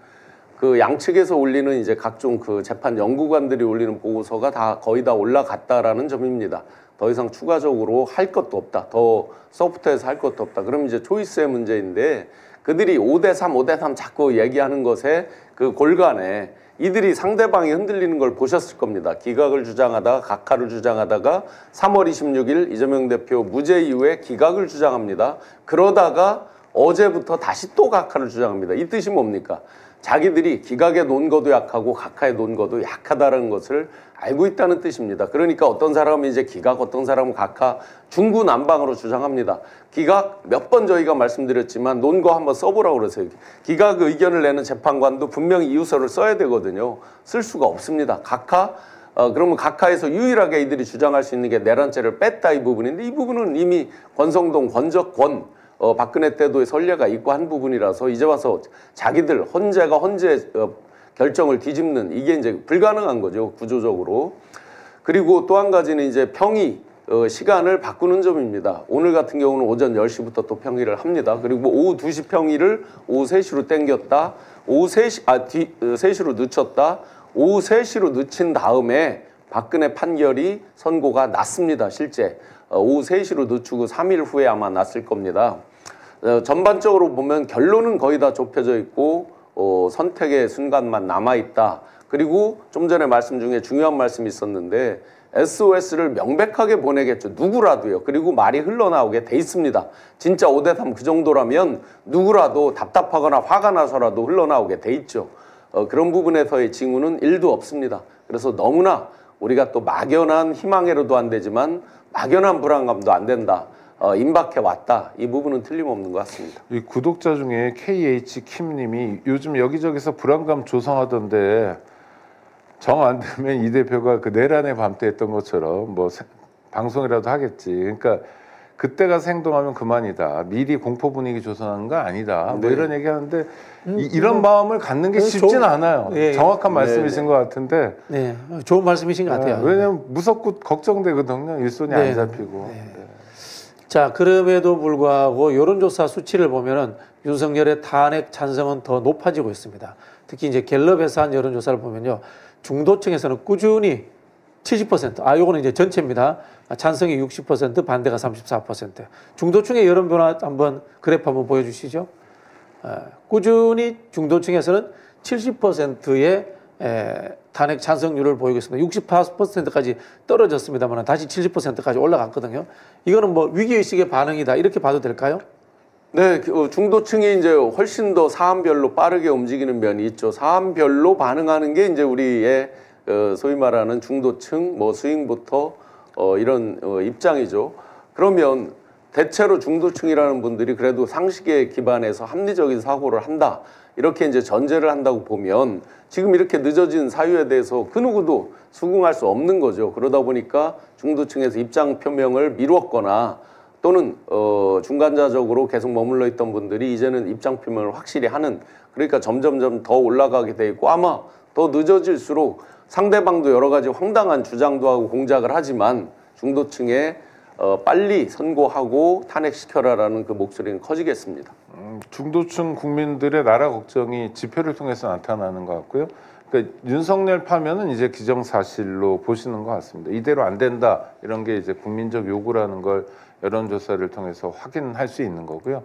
그 양측에서 올리는 이제 각종 그 재판 연구관들이 올리는 보고서가 다 거의 다 올라갔다라는 점입니다. 더 이상 추가적으로 할 것도 없다. 더 소프트해서 할 것도 없다. 그럼 이제 초이스의 문제인데 그들이 5대3, 5대3 자꾸 얘기하는 것에 그 골간에 이들이 상대방이 흔들리는 걸 보셨을 겁니다. 기각을 주장하다가 각하를 주장하다가 3월 26일 이재명 대표 무죄 이후에 기각을 주장합니다. 그러다가 어제부터 다시 또 각하를 주장합니다. 이 뜻이 뭡니까? 자기들이 기각에 논 거도 약하고 각하에 논 거도 약하다는 것을 알고 있다는 뜻입니다. 그러니까 어떤 사람은 이제 기각, 어떤 사람은 각하 중구난방으로 주장합니다. 기각 몇 번 저희가 말씀드렸지만 논 거 한번 써보라고 그러세요. 기각 의견을 내는 재판관도 분명히 이유서를 써야 되거든요. 쓸 수가 없습니다. 각하 그러면 각하에서 유일하게 이들이 주장할 수 있는 게 내란죄를 뺐다 이 부분인데 이 부분은 이미 권성동, 권적권 박근혜 때도 선례가 있고 한 부분이라서 이제 와서 자기들 헌재가 헌재 결정을 뒤집는 이게 이제 불가능한 거죠, 구조적으로. 그리고 또 한 가지는 이제 평의 시간을 바꾸는 점입니다. 오늘 같은 경우는 오전 10시부터 또 평의를 합니다. 그리고 오후 2시 평의를 오후 3시로 땡겼다. 오후 3시로 늦췄다. 오후 3시로 늦춘 다음에 박근혜 판결이 선고가 났습니다. 실제 오후 3시로 늦추고 3일 후에 아마 났을 겁니다. 전반적으로 보면 결론은 거의 다 좁혀져 있고 선택의 순간만 남아있다. 그리고 좀 전에 말씀 중에 중요한 말씀이 있었는데 SOS를 명백하게 보내겠죠. 누구라도요. 그리고 말이 흘러나오게 돼 있습니다. 진짜 5대3 그 정도라면 누구라도 답답하거나 화가 나서라도 흘러나오게 돼 있죠. 그런 부분에서의 징후는 1도 없습니다. 그래서 너무나 우리가 또 막연한 희망으로도 안 되지만 막연한 불안감도 안 된다. 임박해 왔다. 이 부분은 틀림없는 것 같습니다. 이 구독자 중에 KH킴님이 요즘 여기저기서 불안감 조성하던데 정 안 되면 이 대표가 그 내란의 밤 때 했던 것처럼 뭐 방송이라도 하겠지. 그러니까 그때 가서 행동하면 그만이다. 미리 공포 분위기 조성하는 거 아니다. 뭐 이런 얘기하는데 이런 마음을 갖는 게 쉽진 않아요. 예, 정확한 말씀이신 것 같은데. 네, 좋은 말씀이신 것 같아요. 왜냐하면 무섭고 걱정되거든요. 일손이 안 잡히고. 자, 그럼에도 불구하고 여론조사 수치를 보면은 윤석열의 탄핵 찬성은 더 높아지고 있습니다. 특히 이제 갤럽에서 한 여론조사를 보면요, 중도층에서는 꾸준히 70%, 요거는 이제 전체입니다. 찬성이 60%, 반대가 34%. 중도층의 여론 변화 한번 그래프 한번 보여주시죠. 꾸준히 중도층에서는 70%의 탄핵 찬성률을 보이고 있습니다. 68%까지 떨어졌습니다만 다시 70%까지 올라갔거든요. 이거는 뭐 위기의식의 반응이다 이렇게 봐도 될까요? 네, 중도층이 이제 훨씬 더 사안별로 빠르게 움직이는 면이 있죠. 사안별로 반응하는 게 이제 우리의 소위 말하는 중도층, 뭐 스윙부터 이런 입장이죠. 그러면 대체로 중도층이라는 분들이 그래도 상식에 기반해서 합리적인 사고를 한다. 이렇게 이제 전제를 한다고 보면 지금 이렇게 늦어진 사유에 대해서 그 누구도 수긍할 수 없는 거죠. 그러다 보니까 중도층에서 입장 표명을 미뤘거나 또는 중간자적으로 계속 머물러 있던 분들이 이제는 입장 표명을 확실히 하는, 그러니까 점점점 더 올라가게 돼 있고 아마 더 늦어질수록 상대방도 여러 가지 황당한 주장도 하고 공작을 하지만 중도층에 빨리 선고하고 탄핵시켜라라는 그 목소리는 커지겠습니다. 중도층 국민들의 나라 걱정이 지표를 통해서 나타나는 것 같고요. 그러니까 윤석열 파면은 이제 기정사실로 보시는 것 같습니다. 이대로 안 된다 이런 게 이제 국민적 요구라는 걸 여론조사를 통해서 확인할 수 있는 거고요.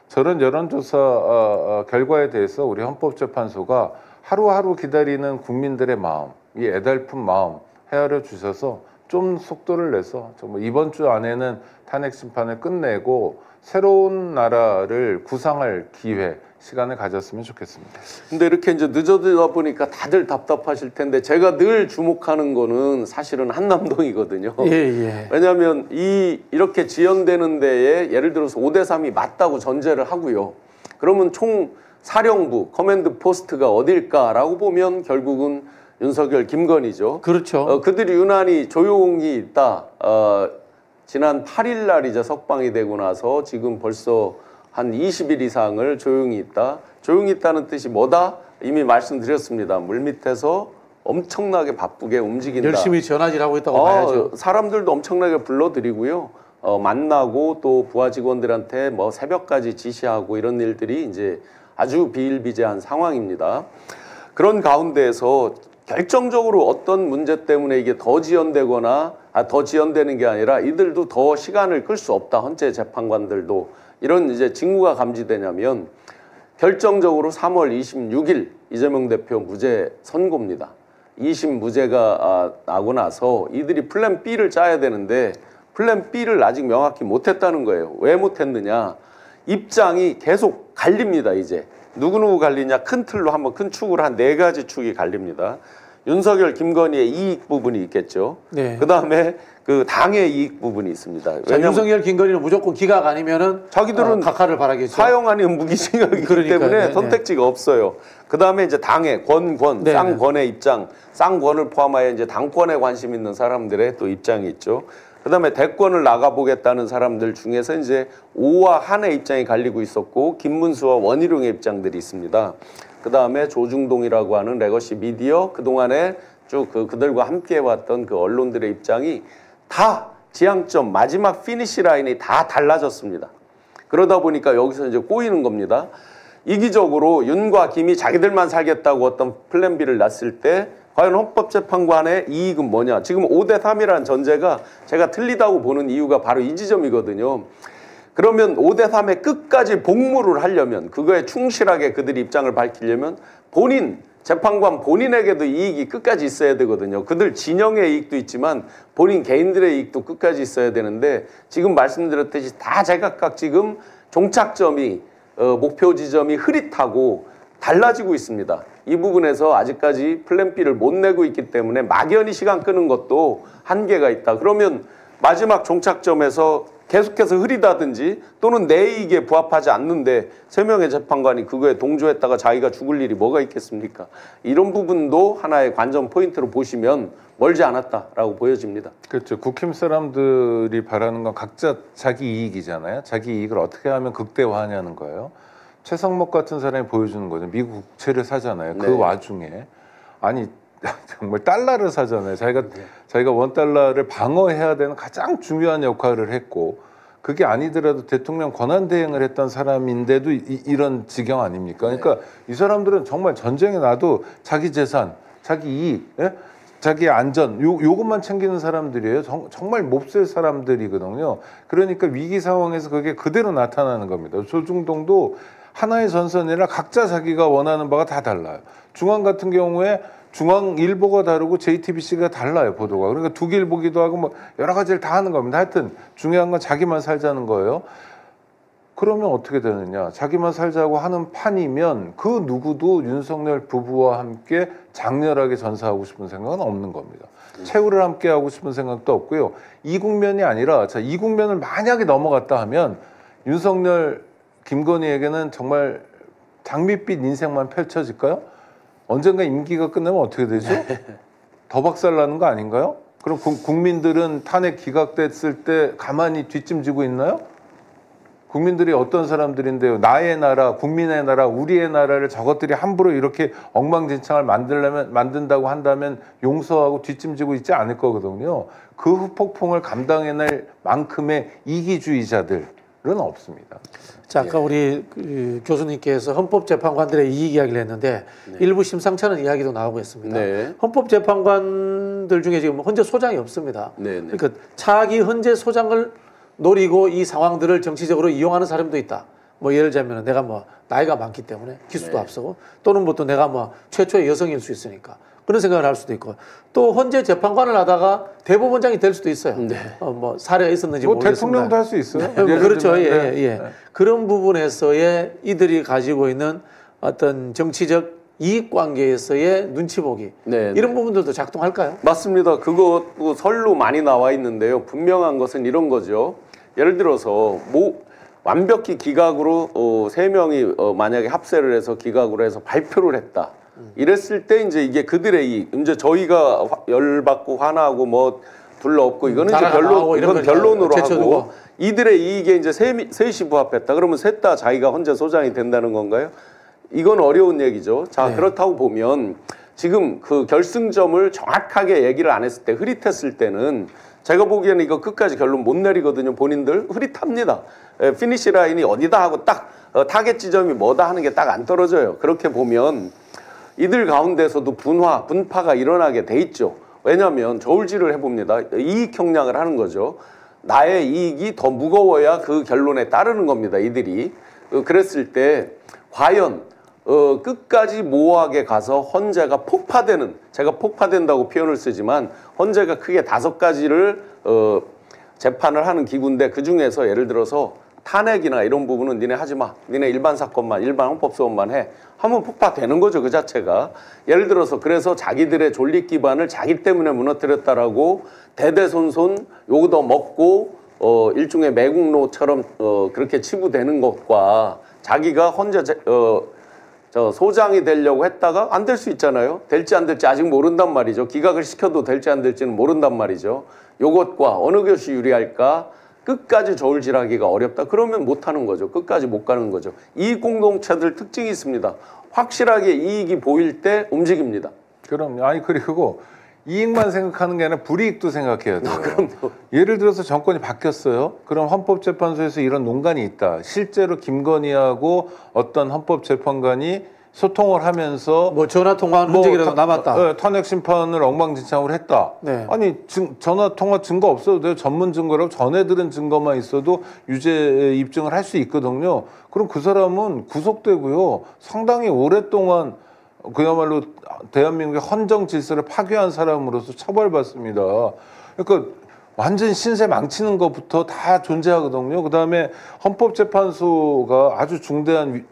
저런 여론조사 결과에 대해서 우리 헌법재판소가 하루하루 기다리는 국민들의 마음, 이 애달픈 마음 헤아려 주셔서 좀 속도를 내서 정말 이번 주 안에는 탄핵 심판을 끝내고 새로운 나라를 구상할 기회, 시간을 가졌으면 좋겠습니다. 근데 이렇게 이제 늦어지다 보니까 다들 답답하실 텐데 제가 늘 주목하는 거는 사실은 한남동이거든요. 왜냐하면 이렇게 지연되는 데에 예를 들어서 5대3이 맞다고 전제를 하고요. 그러면 총 사령부, 커맨드 포스트가 어딜까라고 보면 결국은 윤석열, 김건희죠. 그렇죠. 그들이 유난히 조용히 있다. 지난 8일 날 이제 석방이 되고 나서 지금 벌써 한 20일 이상을 조용히 있다. 조용히 있다는 뜻이 뭐다? 이미 말씀드렸습니다. 물밑에서 엄청나게 바쁘게 움직인다. 열심히 전화질하고 있다고 봐야죠. 사람들도 엄청나게 불러드리고요. 만나고 또 부하 직원들한테 뭐 새벽까지 지시하고 이런 일들이 이제 아주 비일비재한 상황입니다. 그런 가운데에서 결정적으로 어떤 문제 때문에 이게 더 지연되거나 더 지연되는 게 아니라 이들도 더 시간을 끌 수 없다. 헌재 재판관들도 이런 이제 징후가 감지되냐면 결정적으로 3월 26일 이재명 대표 무죄 선고입니다. 2심 무죄가 나고 나서 이들이 플랜 B를 짜야 되는데 플랜 B를 아직 명확히 못했다는 거예요. 왜 못했느냐? 입장이 계속 갈립니다. 이제 누구누구 갈리냐? 큰 틀로 한번 큰 축으로 한 4가지 축이 갈립니다. 윤석열, 김건희의 이익 부분이 있겠죠. 네. 그다음에 그 당의 이익 부분이 있습니다. 자, 윤석열, 김건희는 무조건 기각 아니면은 자기들은 각하를 바라겠죠. 사용하는 무기징역이기 때문에 선택지가 없어요. 그다음에 이제 당의 쌍권의 입장, 쌍권을 포함하여 이제 당권에 관심 있는 사람들의 또 입장이 있죠. 그다음에 대권을 나가보겠다는 사람들 중에서 이제 오와 한의 입장이 갈리고 있었고 김문수와 원희룡의 입장들이 있습니다. 그다음에 조중동이라고 하는 레거시 미디어 그동안에 쭉 그들과 함께 해왔던 그 언론들의 입장이 다 지향점 마지막 피니시 라인이 다 달라졌습니다. 그러다 보니까 여기서 이제 꼬이는 겁니다. 이기적으로 윤과 김이 자기들만 살겠다고 어떤 플랜 B를 놨을 때 과연 헌법재판관의 이익은 뭐냐. 지금 5대3이라는 전제가 제가 틀리다고 보는 이유가 바로 이 지점이거든요. 그러면 5대3의 끝까지 복무를 하려면 그거에 충실하게 그들이 입장을 밝히려면 재판관 본인에게도 이익이 끝까지 있어야 되거든요. 그들 진영의 이익도 있지만 본인 개인들의 이익도 끝까지 있어야 되는데 지금 말씀드렸듯이 다 제각각 지금 종착점이 목표 지점이 흐릿하고 달라지고 있습니다. 이 부분에서 아직까지 플랜 B를 못 내고 있기 때문에 막연히 시간 끄는 것도 한계가 있다. 그러면 마지막 종착점에서 계속해서 흐리다든지 또는 내 이익에 부합하지 않는데 3명의 재판관이 그거에 동조했다가 자기가 죽을 일이 뭐가 있겠습니까? 이런 부분도 하나의 관전 포인트로 보시면 멀지 않았다라고 보여집니다. 그렇죠. 국힘 사람들이 바라는 건 각자 자기 이익이잖아요. 자기 이익을 어떻게 하면 극대화하냐는 거예요. 최성목 같은 사람이 보여주는 거죠. 미국 국채를 사잖아요. 그 와중에 아니 정말 달러를 사잖아요. 자기가 원달러를 방어해야 되는 가장 중요한 역할을 했고 그게 아니더라도 대통령 권한 대행을 했던 사람인데도 이런 지경 아닙니까? 그러니까 이 사람들은 정말 전쟁에 나도 자기 재산, 자기 이익, 자기 안전 요것만 챙기는 사람들이에요. 정말 몹쓸 사람들이거든요. 그러니까 위기 상황에서 그게 그대로 나타나는 겁니다. 조중동도 하나의 전선이라 각자 자기가 원하는 바가 다 달라요. 중앙 같은 경우에 중앙일보가 다르고 JTBC가 달라요, 보도가. 그러니까 두 길 보기도 하고 뭐 여러 가지를 다 하는 겁니다. 하여튼 중요한 건 자기만 살자는 거예요. 그러면 어떻게 되느냐. 자기만 살자고 하는 판이면 그 누구도 윤석열 부부와 함께 장렬하게 전사하고 싶은 생각은 없는 겁니다. 최후를 함께 하고 싶은 생각도 없고요. 이 국면이 아니라 이 국면을 만약에 넘어갔다 하면 윤석열, 김건희에게는 정말 장밋빛 인생만 펼쳐질까요? 언젠가 임기가 끝나면 어떻게 되죠? 더 박살나는 거 아닌가요? 그럼 국민들은 탄핵 기각됐을 때 가만히 뒷짐지고 있나요? 국민들이 어떤 사람들인데요? 나의 나라, 국민의 나라, 우리의 나라를 저것들이 함부로 이렇게 엉망진창을 만든다고 한다면 용서하고 뒷짐지고 있지 않을 거거든요. 그 후폭풍을 감당해낼 만큼의 이기주의자들은 없습니다. 자, 아까 우리 교수님께서 헌법재판관들의 이익 이야기를 했는데 일부 심상찮은 이야기도 나오고 있습니다. 헌법재판관들 중에 지금 헌재 소장이 없습니다. 그러니까 차기 헌재 소장을 노리고 이 상황들을 정치적으로 이용하는 사람도 있다. 뭐 예를 들자면 내가 뭐 나이가 많기 때문에 기수도 앞서고 또는 뭐 또 내가 뭐 최초의 여성일 수 있으니까 그런 생각을 할 수도 있고 또 헌재 재판관을 하다가 대법원장이 될 수도 있어요. 뭐 사례가 있었는지 모르겠습니다. 대통령도 할 수 있어요. 그렇죠. 그런 부분에서의 이들이 가지고 있는 어떤 정치적 이익관계에서의 눈치 보기 이런 부분들도 작동할까요? 맞습니다. 그것도 설로 많이 나와 있는데요. 분명한 것은 이런 거죠. 예를 들어서 완벽히 기각으로 3명이 만약에 합세를 해서 기각으로 해서 발표를 했다. 이랬을 때 이제 이게 그들의 이익. 이제 저희가 열받고 화나고 뭐 둘러엎고 이거는 이제 변론으로 하고 이들의 이익에 이제 셋이 부합했다. 그러면 셋 다 자기가 헌재 소장이 된다는 건가요? 이건 어려운 얘기죠. 자, 그렇다고 보면 지금 그 결승점을 정확하게 얘기를 안 했을 때 흐릿했을 때는 제가 보기에는 이거 끝까지 결론 못 내리거든요. 본인들 흐릿합니다. 피니시 라인이 어디다 하고 딱 타겟 지점이 뭐다 하는 게 딱 안 떨어져요. 그렇게 보면 이들 가운데서도 분파가 일어나게 돼 있죠. 왜냐하면 저울질을 해봅니다. 이익 형량을 하는 거죠. 나의 이익이 더 무거워야 그 결론에 따르는 겁니다. 이들이. 그랬을 때 과연 끝까지 모호하게 가서 헌재가 폭파되는, 제가 폭파된다고 표현을 쓰지만 헌재가 크게 5가지를 재판을 하는 기구인데 그중에서 예를 들어서 탄핵이나 이런 부분은 니네 하지 마. 니네 일반 사건만, 일반 헌법소원만 해. 하면 폭파되는 거죠, 그 자체가. 예를 들어서 그래서 자기들의 존립 기반을 자기 때문에 무너뜨렸다라고 대대손손 요거 먹고 일종의 매국노처럼 그렇게 치부되는 것과 자기가 헌재 소장이 되려고 했다가 안 될 수 있잖아요. 될지 안 될지 아직 모른단 말이죠. 기각을 시켜도 될지 안 될지는 모른단 말이죠. 요것과 어느 것이 유리할까? 끝까지 저울질하기가 어렵다. 그러면 못하는 거죠. 끝까지 못 가는 거죠. 이익 공동체들 특징이 있습니다. 확실하게 이익이 보일 때 움직입니다. 그럼요. 아니 그리고 이익만 생각하는 게 아니라 불이익도 생각해야 돼요. 그럼요. 예를 들어서 정권이 바뀌었어요. 그럼 헌법재판소에서 이런 논란이 있다. 실제로 김건희하고 어떤 헌법재판관이 소통을 하면서 뭐 전화 통화한 흔적이라도 남았다. 탄핵 심판을 엉망진창으로 했다. 네. 아니 전화 통화 증거 없어도 돼요. 전문 증거라고 전해 들은 증거만 있어도 유죄 입증을 할 수 있거든요. 그럼 그 사람은 구속되고요. 상당히 오랫동안 그야말로 대한민국의 헌정 질서를 파괴한 사람으로서 처벌받습니다. 그러니까 완전 신세 망치는 것부터 다 존재하거든요. 그다음에 헌법재판소가 아주 중대한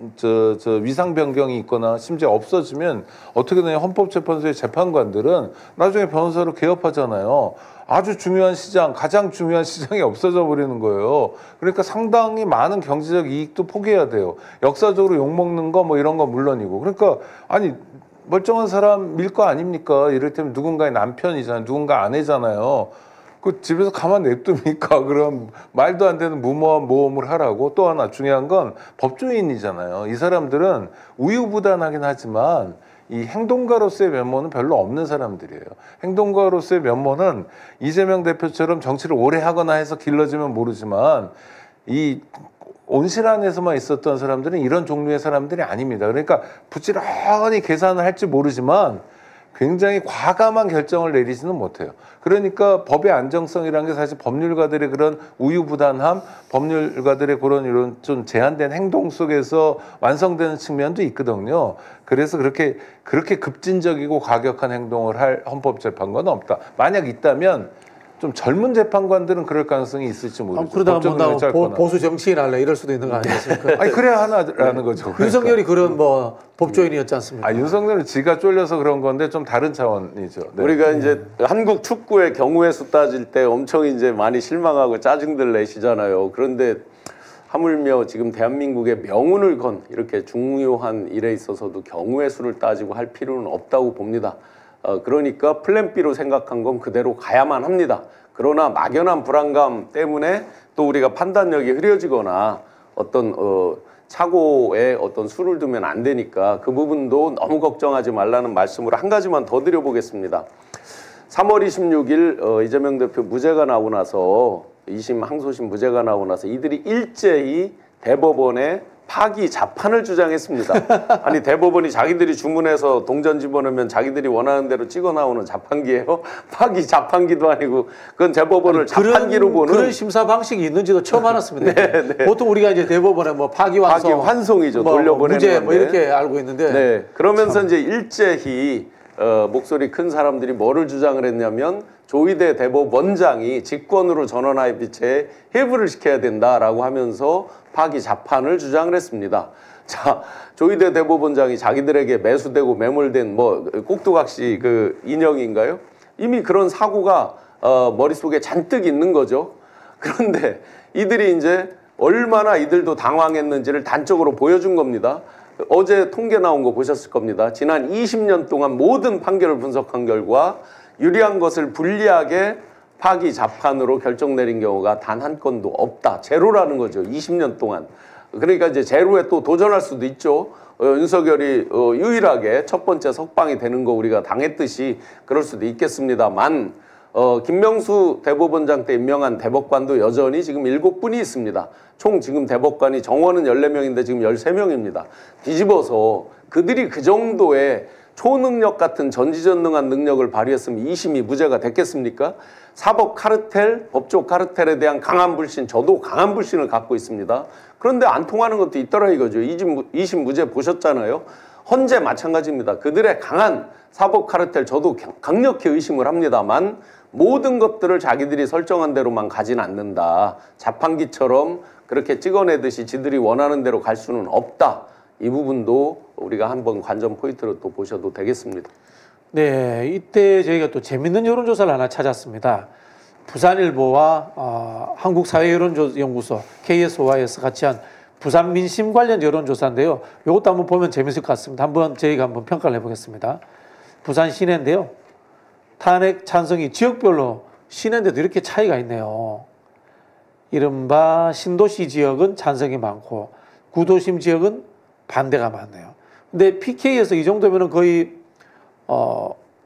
위상 변경이 있거나 심지어 없어지면 어떻게 되냐, 헌법재판소의 재판관들은 나중에 변호사로 개업하잖아요. 아주 중요한 시장, 가장 중요한 시장이 없어져 버리는 거예요. 그러니까 상당히 많은 경제적 이익도 포기해야 돼요. 역사적으로 욕먹는 거 뭐 이런 거 물론이고. 그러니까 아니 멀쩡한 사람 밀 거 아닙니까? 이를테면 누군가의 남편이잖아요. 누군가 아내잖아요. 그 집에서 가만 냅둡니까? 그럼 말도 안 되는 무모한 모험을 하라고. 또 하나 중요한 건 법조인이잖아요. 이 사람들은 우유부단하긴 하지만 이 행동가로서의 면모는 별로 없는 사람들이에요. 행동가로서의 면모는 이재명 대표처럼 정치를 오래 하거나 해서 길러지면 모르지만 이 온실안에서만 있었던 사람들은 이런 종류의 사람들이 아닙니다. 그러니까 부지런히 계산을 할지 모르지만 굉장히 과감한 결정을 내리지는 못해요. 그러니까 법의 안정성이라는 게 사실 법률가들의 그런 우유부단함, 법률가들의 그런 이런 좀 제한된 행동 속에서 완성되는 측면도 있거든요. 그래서 그렇게 급진적이고 과격한 행동을 할 헌법재판관은 없다. 만약 있다면 좀 젊은 재판관들은 그럴 가능성이 있을지 모르죠. 그러다가 뭐 보수 정치인 할래 이럴 수도 있는 거 아니겠습니까? 아니 그래야 하나라는 거죠. 그러니까. 윤석열이 그런 뭐 법조인이었지 않습니까? 윤석열은 지가 쫄려서 그런 건데 좀 다른 차원이죠. 네. 우리가 이제 한국 축구의 경우의 수 따질 때 엄청 이제 많이 실망하고 짜증들 내시잖아요. 그런데 하물며 지금 대한민국의 명운을 건 이렇게 중요한 일에 있어서도 경우의 수를 따지고 할 필요는 없다고 봅니다. 그러니까 플랜 B로 생각한 건 그대로 가야만 합니다. 그러나 막연한 불안감 때문에 또 우리가 판단력이 흐려지거나 어떤 착오에 어떤 수를 두면 안 되니까 그 부분도 너무 걱정하지 말라는 말씀으로 한 가지만 더 드려보겠습니다. 3월 26일 이재명 대표 무죄가 나오고 나서 2심 항소심 무죄가 나오고 나서 이들이 일제히 대법원에 파기 자판을 주장했습니다. 아니 대법원이 자기들이 주문해서 동전 집어넣으면 자기들이 원하는 대로 찍어 나오는 자판기예요? 파기 자판기도 아니고 그건 대법원을 자판기로 보는 그런 심사 방식이 있는지도 처음 알았습니다. 네. 보통 우리가 이제 대법원에 뭐 파기 완성, 파기 환송이죠. 뭐 돌려보내는 무죄 건데. 뭐 이렇게 알고 있는데. 네. 그러면서 참. 이제 일제히 목소리 큰 사람들이 뭐를 주장을 했냐면 조희대 대법원장이 직권으로 전원화의 빛에 해부를 시켜야 된다라고 하면서 파기 자판을 주장을 했습니다. 자, 조희대 대법원장이 자기들에게 매수되고 매몰된 뭐 꼭두각시 그 인형인가요? 이미 그런 사고가 머릿속에 잔뜩 있는 거죠. 그런데 이들이 이제 얼마나 이들도 당황했는지를 단적으로 보여준 겁니다. 어제 통계 나온 거 보셨을 겁니다. 지난 20년 동안 모든 판결을 분석한 결과 유리한 것을 불리하게 파기 자판으로 결정 내린 경우가 단 한 건도 없다. 제로라는 거죠. 20년 동안. 그러니까 이제 제로에 또 도전할 수도 있죠. 윤석열이 유일하게 첫 번째 석방이 되는 거 우리가 당했듯이 그럴 수도 있겠습니다만 김명수 대법원장 때 임명한 대법관도 여전히 지금 7분이 있습니다. 총 지금 대법관이 정원은 14명인데 지금 13명입니다. 뒤집어서 그들이 그 정도의 초능력 같은 전지전능한 능력을 발휘했으면 2심이 무죄가 됐겠습니까? 사법 카르텔, 법조 카르텔에 대한 강한 불신, 저도 강한 불신을 갖고 있습니다. 그런데 안 통하는 것도 있더라 이거죠. 2심 무죄 보셨잖아요. 헌재 마찬가지입니다. 그들의 강한 사법 카르텔 저도 강력히 의심을 합니다만 모든 것들을 자기들이 설정한 대로만 가진 않는다. 자판기처럼 그렇게 찍어내듯이 지들이 원하는 대로 갈 수는 없다. 이 부분도 우리가 한번 관전 포인트로 또 보셔도 되겠습니다. 네, 이때 저희가 또 재밌는 여론조사를 하나 찾았습니다. 부산일보와 한국사회여론연구소 KSOI에서 같이 한 부산 민심 관련 여론조사인데요. 이것도 한번 보면 재밌을 것 같습니다. 저희가 한번 평가를 해보겠습니다. 부산 시내인데요. 탄핵 찬성이 지역별로 시내인데도 이렇게 차이가 있네요. 이른바 신도시 지역은 찬성이 많고 구도심 지역은 반대가 많네요. 근데 PK에서 이 정도면 거의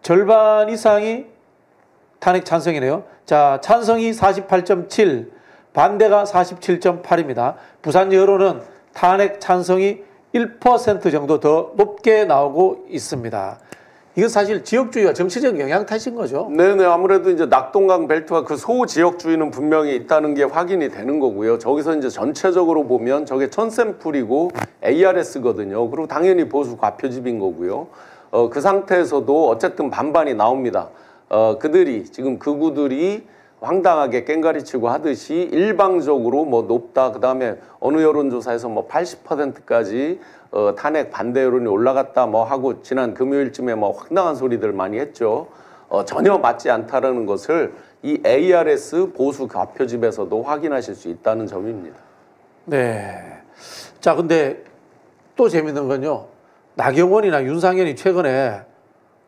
절반 이상이 탄핵 찬성이네요. 자, 찬성이 48.7, 반대가 47.8입니다. 부산 여론은 탄핵 찬성이 1% 정도 더 높게 나오고 있습니다. 이건 사실 지역주의와 정치적 영향 탓인 거죠. 네네, 아무래도 이제 낙동강 벨트와 그 소지역주의는 분명히 있다는 게 확인이 되는 거고요. 저기서 이제 전체적으로 보면 저게 1000샘플이고 ARS거든요. 그리고 당연히 보수 과표집인 거고요. 그 상태에서도 어쨌든 반반이 나옵니다. 그들이 지금 극우들이 황당하게 깽가리치고 하듯이 일방적으로 뭐 높다. 그 다음에 어느 여론조사에서 뭐 80%까지 탄핵 반대 여론이 올라갔다 뭐 하고 지난 금요일쯤에 뭐 황당한 소리들 많이 했죠. 전혀 맞지 않다라는 것을 이 ARS 보수 과표집에서도 확인하실 수 있다는 점입니다. 네. 자, 근데 또 재밌는 건요. 나경원이나 윤상현이 최근에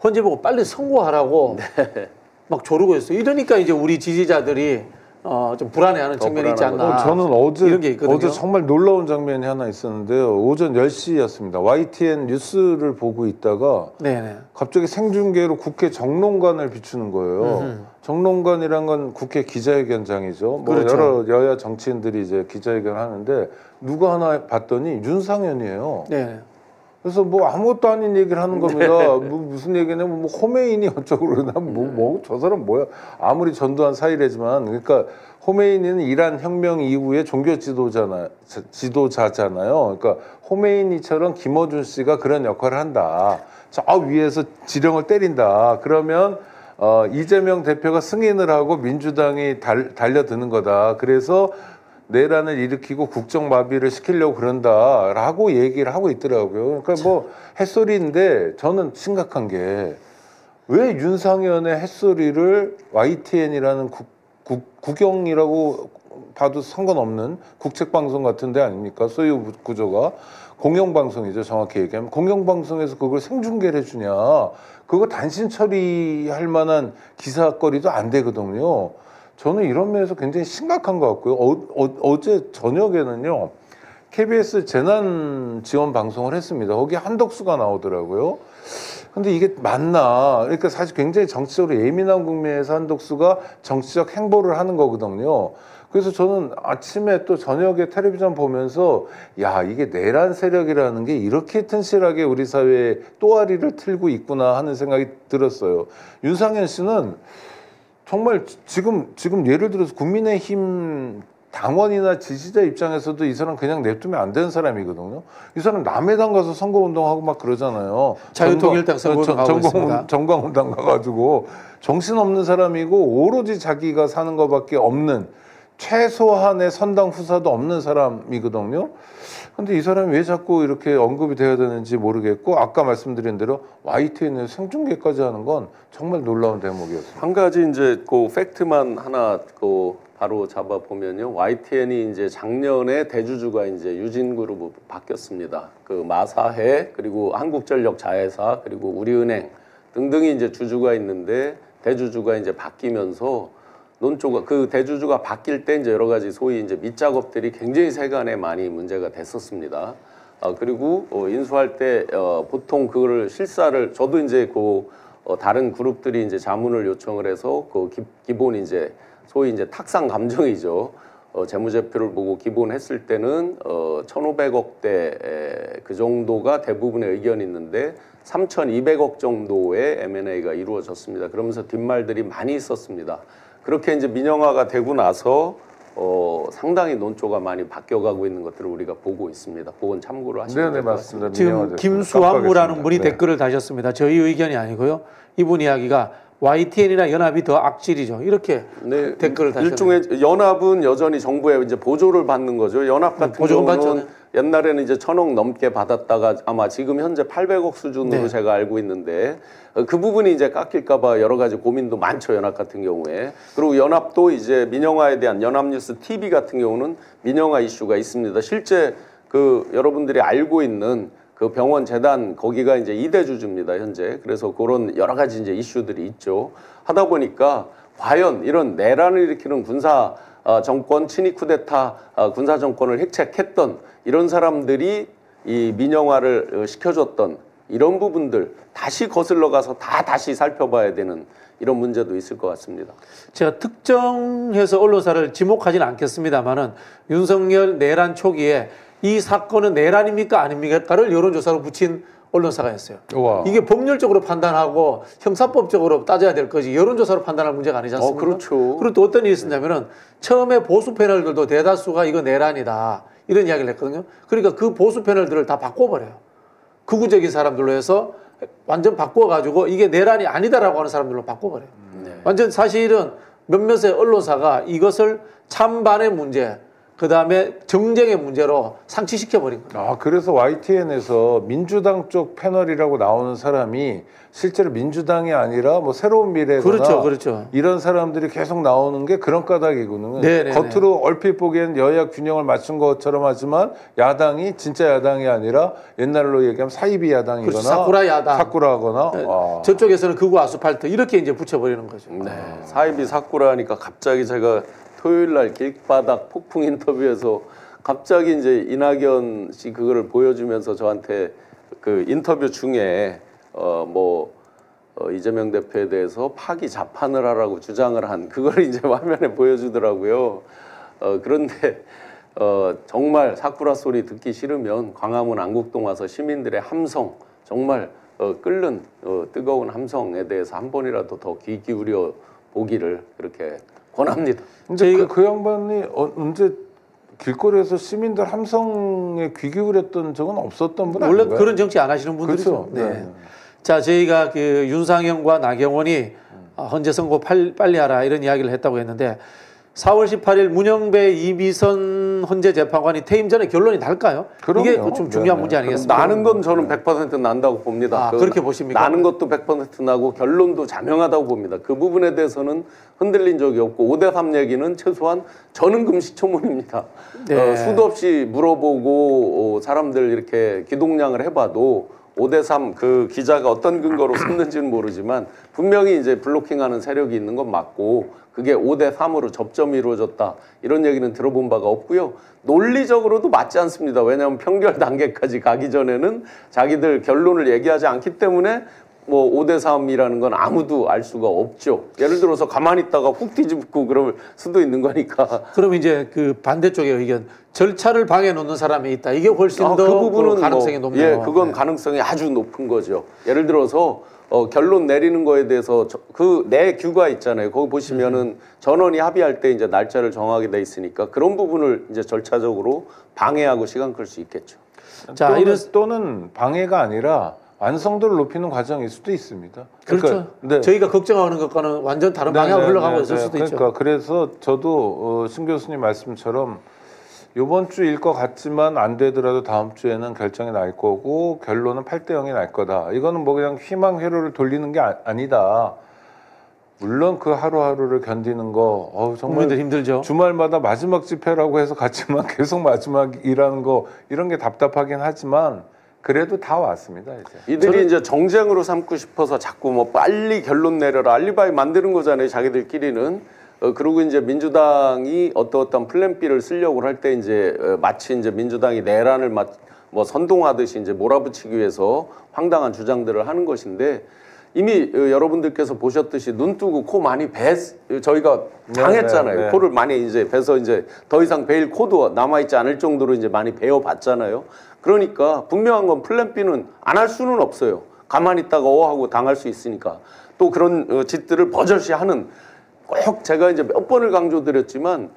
헌재 보고 빨리 선고하라고 네. 막 조르고 있어요. 이러니까 이제 우리 지지자들이 좀 불안해하는 측면이 있지 않나. 저는 어제 정말 놀라운 장면이 하나 있었는데요. 오전 10시였습니다. YTN 뉴스를 보고 있다가 네네. 갑자기 생중계로 국회 정론관을 비추는 거예요. 정론관이란 건 국회 기자회견장이죠. 뭐 그렇죠. 여러 여야 정치인들이 이제 기자회견을 하는데 누가 하나 봤더니 윤상현이에요. 네. 그래서 뭐 아무것도 아닌 얘기를 하는 겁니다. 네. 뭐 무슨 얘기냐면 뭐 호메인이 어쩌고 그러나 뭐 저 사람 뭐야. 아무리 전두환 사이래지만 그러니까 호메인이는 이란 혁명 이후의 종교 지도자잖아요. 그러니까 호메인이처럼 김어준 씨가 그런 역할을 한다. 저 위에서 지령을 때린다. 그러면 이재명 대표가 승인을 하고 민주당이 달려드는 거다. 그래서 내란을 일으키고 국정마비를 시키려고 그런다라고 얘기를 하고 있더라고요. 그러니까 뭐 햇소리인데 저는 심각한 게 왜 윤상현의 햇소리를 YTN이라는 국영이라고 봐도 상관없는 국책방송 같은 데 아닙니까? 소유 구조가. 공영방송이죠. 정확히 얘기하면. 공영방송에서 그걸 생중계를 해주냐. 그거 단신 처리할 만한 기사거리도 안 되거든요. 저는 이런 면에서 굉장히 심각한 것 같고요. 어제 저녁에는요. KBS 재난 지원 방송을 했습니다. 거기 한덕수가 나오더라고요. 근데 이게 맞나? 그러니까 사실 굉장히 정치적으로 예민한 국면에서 한덕수가 정치적 행보를 하는 거거든요. 그래서 저는 아침에 또 저녁에 텔레비전 보면서 야, 이게 내란 세력이라는 게 이렇게 튼실하게 우리 사회에 또아리를 틀고 있구나 하는 생각이 들었어요. 윤상현 씨는 정말 지금 예를 들어서 국민의힘 당원이나 지지자 입장에서도 이 사람 그냥 냅두면 안 되는 사람이거든요. 이 사람 남의 당 가서 선거운동하고 막 그러잖아요. 자유통일당 선거운동하고 있습니다. 정광훈당 가가지고 정신없는 사람이고 오로지 자기가 사는 것밖에 없는 최소한의 선당 후사도 없는 사람이거든요. 근데 이 사람이 왜 자꾸 이렇게 언급이 돼야 되는지 모르겠고 아까 말씀드린 대로 YTN에서 생중계까지 하는 건 정말 놀라운 대목이었습니다. 한 가지 이제 그 팩트만 하나 바로 잡아 보면요. YTN이 이제 작년에 대주주가 이제 유진그룹으로 바뀌었습니다. 그 마사회 그리고 한국전력 자회사 그리고 우리은행 등등이 이제 주주가 있는데 대주주가 이제 바뀌면서 논조가 그 대주주가 바뀔 때 이제 여러 가지 소위 이제 밑작업들이 굉장히 세간에 많이 문제가 됐었습니다. 그리고 인수할 때 보통 그거를 실사를 저도 이제 다른 그룹들이 이제 자문을 요청을 해서 기본 이제 소위 이제 탁상 감정이죠. 재무제표를 보고 기본했을 때는 1,500억대 그 정도가 대부분의 의견이 있는데 3,200억 정도의 M&A가 이루어졌습니다. 그러면서 뒷말들이 많이 있었습니다. 그렇게 이제 민영화가 되고 나서 상당히 논조가 많이 바뀌어가고 있는 것들을 우리가 보고 있습니다. 그건 참고로 하시면 될 것 같습니다. 지금 김수환무라는 분이 댓글을 다셨습니다. 저희 의견이 아니고요. 이분 이야기가 YTN이나 연합이 더 악질이죠. 이렇게 댓글을 다셨네요. 일종의 연합은 여전히 정부의 이제 보조를 받는 거죠. 연합 같은 경우는 받죠. 옛날에는 이제 1,000억 넘게 받았다가 아마 지금 현재 800억 수준으로 제가 알고 있는데 그 부분이 이제 깎일까봐 여러 가지 고민도 많죠. 연합 같은 경우에. 그리고 연합도 이제 민영화에 대한 연합뉴스 TV 같은 경우는 민영화 이슈가 있습니다. 실제 그 여러분들이 알고 있는 그 병원 재단 거기가 이제 2대 주주입니다 현재. 그래서 그런 여러 가지 이제 이슈들이 있죠. 하다 보니까 과연 이런 내란을 일으키는 군사 정권 친위 쿠데타 군사 정권을 획책했던 이런 사람들이 이 민영화를 시켜줬던 이런 부분들 다시 거슬러 가서 다시 살펴봐야 되는 이런 문제도 있을 것 같습니다. 제가 특정해서 언론사를 지목하지는 않겠습니다만은 윤석열 내란 초기에 이 사건은 내란입니까 아닙니까를 여론조사로 붙인 언론사가 있어요. 우와. 이게 법률적으로 판단하고 형사법적으로 따져야 될 거지 여론조사로 판단할 문제가 아니지 않습니까? 그렇죠. 그리고 또 어떤 일이 있었냐면은 처음에 보수 패널들도 대다수가 이거 내란이다 이런 이야기를 했거든요. 그러니까 그 보수 패널들을 다 바꿔버려요. 극우적인 사람들로 해서 완전 바꿔가지고 이게 내란이 아니다라고 하는 사람들로 바꿔버려요. 완전 사실은 몇몇의 언론사가 이것을 찬반의 문제 그 다음에 정쟁의 문제로 상치시켜버린 거예요. 그래서 YTN에서 민주당 쪽 패널이라고 나오는 사람이 실제로 민주당이 아니라 뭐 새로운 미래거나 그렇죠. 이런 사람들이 계속 나오는 게 그런 까닭이거든요. 겉으로 얼핏 보기엔 여야 균형을 맞춘 것처럼 하지만 야당이 진짜 야당이 아니라 옛날로 얘기하면 사이비 야당이거나 그렇죠. 사쿠라 야당. 사쿠라거나 저쪽에서는 극우 아스팔트 이렇게 이제 붙여버리는 거죠. 사이비 사쿠라니까 갑자기 제가 토요일 날 길바닥 폭풍 인터뷰에서 갑자기 이제 이낙연 씨 그거를 보여주면서 저한테 그 인터뷰 중에 이재명 대표에 대해서 파기 자판을 하라고 주장을 한 그걸 이제 화면에 보여주더라고요. 그런데 정말 사쿠라 소리 듣기 싫으면 광화문 안국동 와서 시민들의 함성 정말 끓는 뜨거운 함성에 대해서 한 번이라도 더 귀 기울여 보기를 그렇게 권합니다. 근데 그 양반이 언제 길거리에서 시민들 함성에 귀 기울였던 적은 없었던 분 원래 아닌가요? 그런 정치 안 하시는 분들이죠. 그렇죠. 네. 자, 저희가 그 윤상현과 나경원이 헌재 선고 빨리 하라 이런 이야기를 했다고 했는데 4월 18일 문영배 이미선 헌재 재판관이 퇴임 전에 결론이 날까요? 그럼요. 이게 좀 중요한 문제 아니겠습니까? 나는 건 저는 100% 난다고 봅니다. 그렇게 보십니까? 나는 것도 100% 나고 결론도 자명하다고 봅니다. 그 부분에 대해서는 흔들린 적이 없고 5대3 얘기는 최소한 저는 금시초문입니다. 수도 없이 물어보고 사람들 이렇게 기동량을 해봐도 5대3 그 기자가 어떤 근거로 썼는지는 모르지만 분명히 이제 블로킹하는 세력이 있는 건 맞고 그게 5대3으로 접점이 이루어졌다 이런 얘기는 들어본 바가 없고요. 논리적으로도 맞지 않습니다. 왜냐하면 평결 단계까지 가기 전에는 자기들 결론을 얘기하지 않기 때문에 뭐 5대3이라는 건 아무도 알 수가 없죠. 예를 들어서 가만히 있다가 훅 뒤집고 그럴 수도 있는 거니까. 그럼 이제 그 반대쪽의 의견 절차를 방해 놓는 사람이 있다. 이게 훨씬 더 그 부분은 가능성이 높네요. 그건 가능성이 아주 높은 거죠. 예를 들어서 결론 내리는 거에 대해서 그 내 규가 있잖아요. 거기 보시면은 전원이 합의할 때 이제 날짜를 정하게 돼 있으니까 그런 부분을 이제 절차적으로 방해하고 시간 끌 수 있겠죠. 자, 또는 방해가 아니라 완성도를 높이는 과정일 수도 있습니다. 그렇죠. 그러니까, 저희가 걱정하는 것과는 완전 다른 방향으로 흘러가고 있을 수도 있죠. 그래서 저도 신 교수님 말씀처럼 이번 주일 것 같지만 안 되더라도 다음 주에는 결정이 날 거고 결론은 8대0이 날 거다. 이거는 뭐 그냥 희망 회로를 돌리는 게 아니다. 물론 그 하루하루를 견디는 거 정말 힘들죠. 주말마다 마지막 집회라고 해서 갔지만 계속 마지막이라는 거 이런 게 답답하긴 하지만 그래도 다 왔습니다. 이들이 이제 정쟁으로 삼고 싶어서 자꾸 뭐 빨리 결론 내려라 알리바이 만드는 거잖아요. 자기들끼리는. 그리고 이제 민주당이 어떤 플랜 B를 쓰려고 할 때 이제 마치 이제 민주당이 내란을 뭐 선동하듯이 이제 몰아붙이기 위해서 황당한 주장들을 하는 것인데 이미 여러분들께서 보셨듯이 눈 뜨고 코 많이 저희가 당했잖아요. 네. 코를 많이 이제 베서 이제 더 이상 베일 코도 남아있지 않을 정도로 이제 많이 베어봤잖아요. 그러니까 분명한 건 플랜 B는 안 할 수는 없어요. 가만히 있다가 하고 당할 수 있으니까. 또 그런 짓들을 버젓이 하는, 꼭 제가 이제 몇 번을 강조드렸지만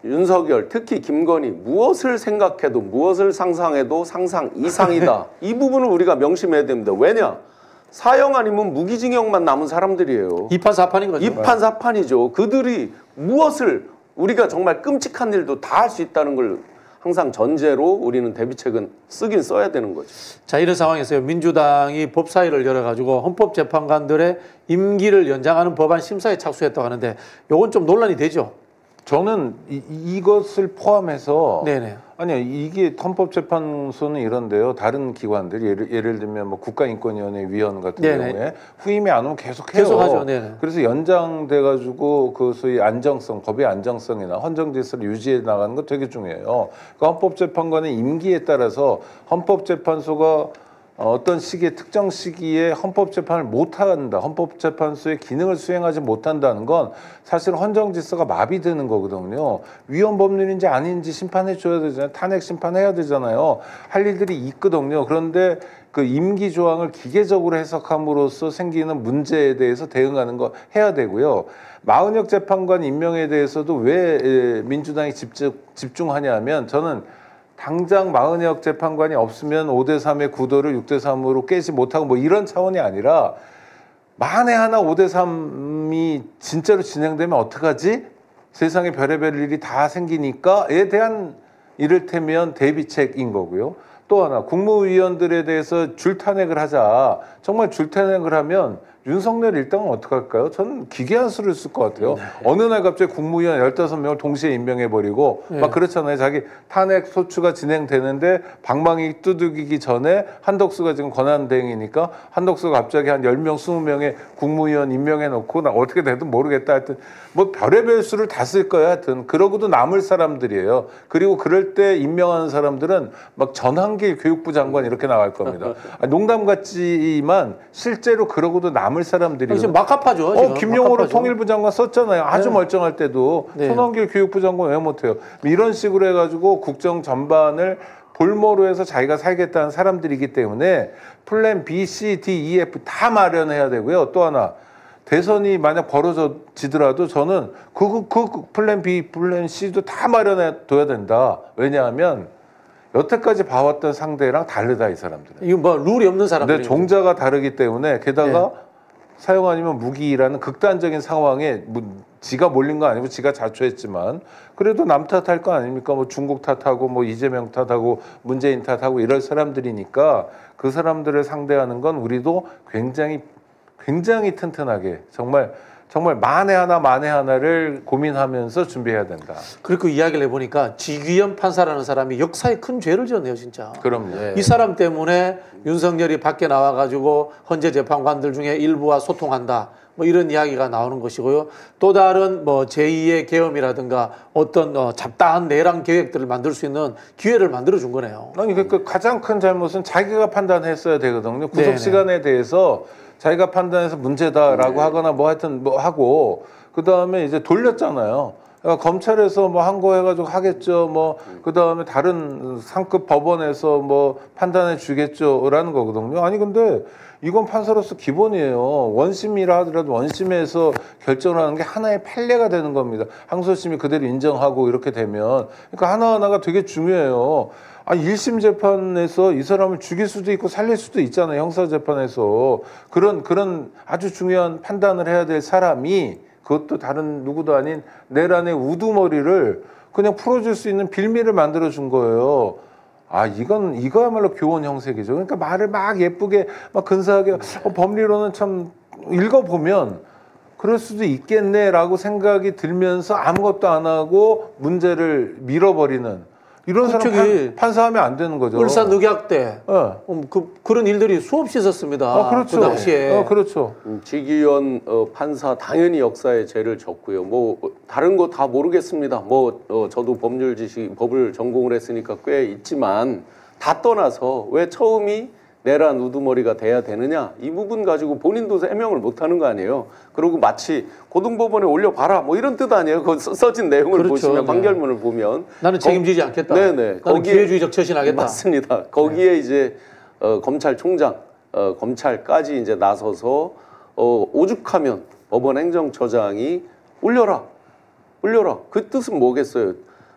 윤석열, 특히 김건희, 무엇을 생각해도 무엇을 상상해도 상상 이상이다. 이 부분을 우리가 명심해야 됩니다. 왜냐? 사형 아니면 무기징역만 남은 사람들이에요. 2판 4판인 거죠. 2판 4판이죠. 그들이 무엇을, 우리가 정말 끔찍한 일도 다 할 수 있다는 걸 항상 전제로 우리는 대비책은 쓰긴 써야 되는 거죠. 자, 이런 상황에서요. 민주당이 법사위를 열어가지고 헌법재판관들의 임기를 연장하는 법안 심사에 착수했다고 하는데 요건 좀 논란이 되죠? 저는 이것을 포함해서 네네. 아니요, 이게 헌법재판소는 이런데요. 다른 기관들 예를 들면 뭐 국가인권위원회 위원 같은 네네. 경우에 후임이 안 오면 계속해요. 계속하죠. 네네. 그래서 연장돼 가지고 그 소위 안정성, 법의 안정성이나 헌정 질서를 유지해 나가는 거 되게 중요해요. 그러니까 헌법재판관의 임기에 따라서 헌법재판소가 어떤 시기에 특정 시기에 헌법재판을 못한다, 헌법재판소의 기능을 수행하지 못한다는 건 사실 헌정질서가 마비되는 거거든요. 위헌 법률인지 아닌지 심판해 줘야 되잖아요. 탄핵 심판해야 되잖아요. 할 일들이 있거든요. 그런데 그 임기 조항을 기계적으로 해석함으로써 생기는 문제에 대해서 대응하는 거 해야 되고요. 마은혁 재판관 임명에 대해서도 왜 민주당이 집중하냐면 저는 당장 마은혁 재판관이 없으면 5대3의 구도를 6대3으로 깨지 못하고 뭐 이런 차원이 아니라 만에 하나 5대3이 진짜로 진행되면 어떡하지? 세상에 별의별 일이 다 생기니까에 대한 이를테면 대비책인 거고요. 또 하나 국무위원들에 대해서 줄탄핵을 하자. 정말 줄탄핵을 하면 윤석열 일당은 어떡할까요? 저는 기괴한 수를 쓸 것 같아요. 어느 날 갑자기 국무위원 15명을 동시에 임명해버리고 막 그렇잖아요. 자기 탄핵 소추가 진행되는데 방망이 두들기기 전에 한덕수가 지금 권한대행이니까 한덕수가 갑자기 한 10명, 20명의 국무위원 임명해놓고 나 어떻게 되든 모르겠다 하여튼 뭐 별의별 수를 다 쓸 거야 하여튼 그러고도 남을 사람들이에요. 그리고 그럴 때 임명하는 사람들은 막 전한길 교육부 장관 이렇게 나갈 겁니다. 농담 같지만 실제로 그러고도 남을 사람들이 지금 막합하죠. 김용호로 통일부 장관 썼잖아요. 아주 멀쩡할 때도 손원길 교육부 장관 왜 못해요? 이런 식으로 해가지고 국정 전반을 볼모로 해서 자기가 살겠다는 사람들이기 때문에 플랜 B, C, D, E, F 다 마련해야 되고요. 또 하나 대선이 만약 벌어지더라도 저는 그 플랜 B, 플랜 C도 다 마련해 둬야 된다. 왜냐하면 여태까지 봐왔던 상대랑 다르다 이 사람들은. 이거 뭐 룰이 없는 사람들. 근데 종자가 다르기 때문에 게다가 사용 아니면 무기라는 극단적인 상황에 지가 몰린 거 아니고 지가 자초했지만 그래도 남 탓할 거 아닙니까? 뭐 중국 탓하고 뭐 이재명 탓하고 문재인 탓하고 이럴 사람들이니까 그 사람들을 상대하는 건 우리도 굉장히 튼튼하게 정말 만에 하나를 고민하면서 준비해야 된다. 그리고 이야기를 해보니까 지귀현 판사라는 사람이 역사에 큰 죄를 지었네요, 진짜. 그럼요. 이 사람 때문에 윤석열이 밖에 나와가지고 헌재 재판관들 중에 일부와 소통한다. 뭐 이런 이야기가 나오는 것이고요. 또 다른 뭐 제2의 계엄이라든가 어떤 잡다한 내란 계획들을 만들 수 있는 기회를 만들어 준 거네요. 아니 그러니까 가장 큰 잘못은 자기가 판단했어야 되거든요. 구속 시간에 대해서 자기가 판단해서 문제다라고 하거나 뭐 하여튼 뭐 하고 그 다음에 이제 돌렸잖아요. 그러니까 검찰에서 뭐 한 거 해가지고 하겠죠. 뭐 그 다음에 다른 상급 법원에서 뭐 판단해 주겠죠라는 거거든요. 아니 근데 이건 판사로서 기본이에요. 원심이라 하더라도 원심에서 결정하는 게 하나의 판례가 되는 겁니다. 항소심이 그대로 인정하고 이렇게 되면 그러니까 하나하나가 되게 중요해요. 아니 1심 재판에서 이 사람을 죽일 수도 있고 살릴 수도 있잖아요. 형사 재판에서 그런 아주 중요한 판단을 해야 될 사람이 그것도 다른 누구도 아닌 내란의 우두머리를 그냥 풀어줄 수 있는 빌미를 만들어 준 거예요. 아 이거야말로 교원 형색이죠. 그러니까 말을 막 예쁘게 막 근사하게 법리로는 참 읽어보면 그럴 수도 있겠네라고 생각이 들면서 아무것도 안 하고 문제를 밀어버리는 이런 사람 판사하면 안 되는 거죠. 울산늑약 때 그런 일들이 수없이 있었습니다. 그렇죠. 그 당시에. 그렇죠. 지기현 판사 당연히 역사에 죄를 졌고요. 뭐 다른 거 다 모르겠습니다. 뭐 저도 법률 지식, 법을 전공을 했으니까 꽤 있지만 다 떠나서 왜 처음이 내란 우두머리가 돼야 되느냐, 이 부분 가지고 본인도 해명을 못하는 거 아니에요. 그리고 마치 고등법원에 올려봐라 뭐 이런 뜻 아니에요. 그 써진 내용을 그렇죠. 보시면 판결문을 보면 나는 책임지지 않겠다. 네네. 나는 기회주의적 처신하겠다. 맞습니다. 거기에 이제 검찰총장, 검찰까지 이제 나서서 오죽하면 법원 행정처장이 올려라. 그 뜻은 뭐겠어요?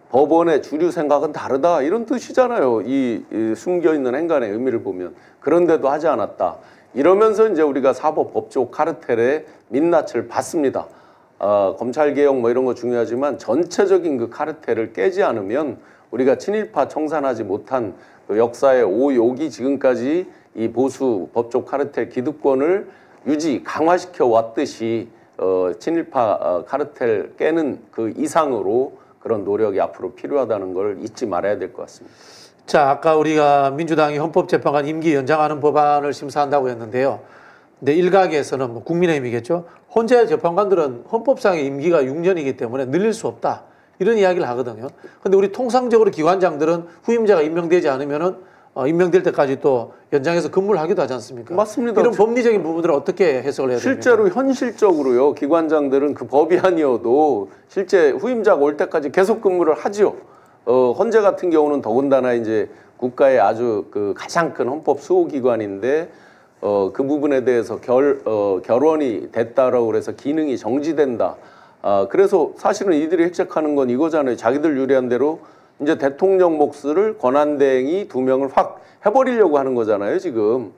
법원의 주류 생각은 다르다 이런 뜻이잖아요. 이 숨겨있는 행간의 의미를 보면. 그런데도 하지 않았다. 이러면서 이제 우리가 사법 법조 카르텔의 민낯을 봤습니다. 검찰개혁 뭐 이런 거 중요하지만 전체적인 그 카르텔을 깨지 않으면 우리가 친일파 청산하지 못한 그 역사의 오욕이 지금까지 이 보수 법조 카르텔 기득권을 유지 강화시켜 왔듯이 친일파 카르텔 깨는 그 이상으로 그런 노력이 앞으로 필요하다는 걸 잊지 말아야 될 것 같습니다. 자, 아까 우리가 민주당이 헌법재판관 임기 연장하는 법안을 심사한다고 했는데요. 근데 일각에서는 뭐 국민의힘이겠죠. 헌재 재판관들은 헌법상의 임기가 6년이기 때문에 늘릴 수 없다. 이런 이야기를 하거든요. 근데 우리 통상적으로 기관장들은 후임자가 임명되지 않으면은 임명될 때까지 또 연장해서 근무를 하기도 하지 않습니까? 맞습니다. 이런 법리적인 부분들을 어떻게 해석을 해야 됩니까? 실제로 현실적으로요. 기관장들은 그 법이 아니어도 실제 후임자가 올 때까지 계속 근무를 하죠. 헌재 같은 경우는 더군다나 이제 국가의 아주 그 가장 큰 헌법 수호기관인데 그 부분에 대해서 결원이 됐다라고 그래서 기능이 정지된다. 그래서 사실은 이들이 획책하는 건 이거잖아요. 자기들 유리한 대로 이제 대통령 몫을 권한대행이 2명을 확 해버리려고 하는 거잖아요, 지금.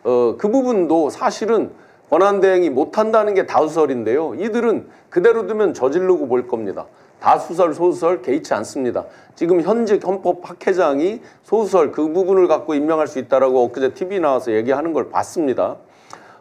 그 부분도 사실은 권한대행이 못한다는 게 다수설인데요. 이들은 그대로 두면 저지르고 볼 겁니다. 다수설, 소수설 개의치 않습니다. 지금 현직 헌법학회장이 소수설 그 부분을 갖고 임명할 수 있다라고 엊그제 TV 나와서 얘기하는 걸 봤습니다.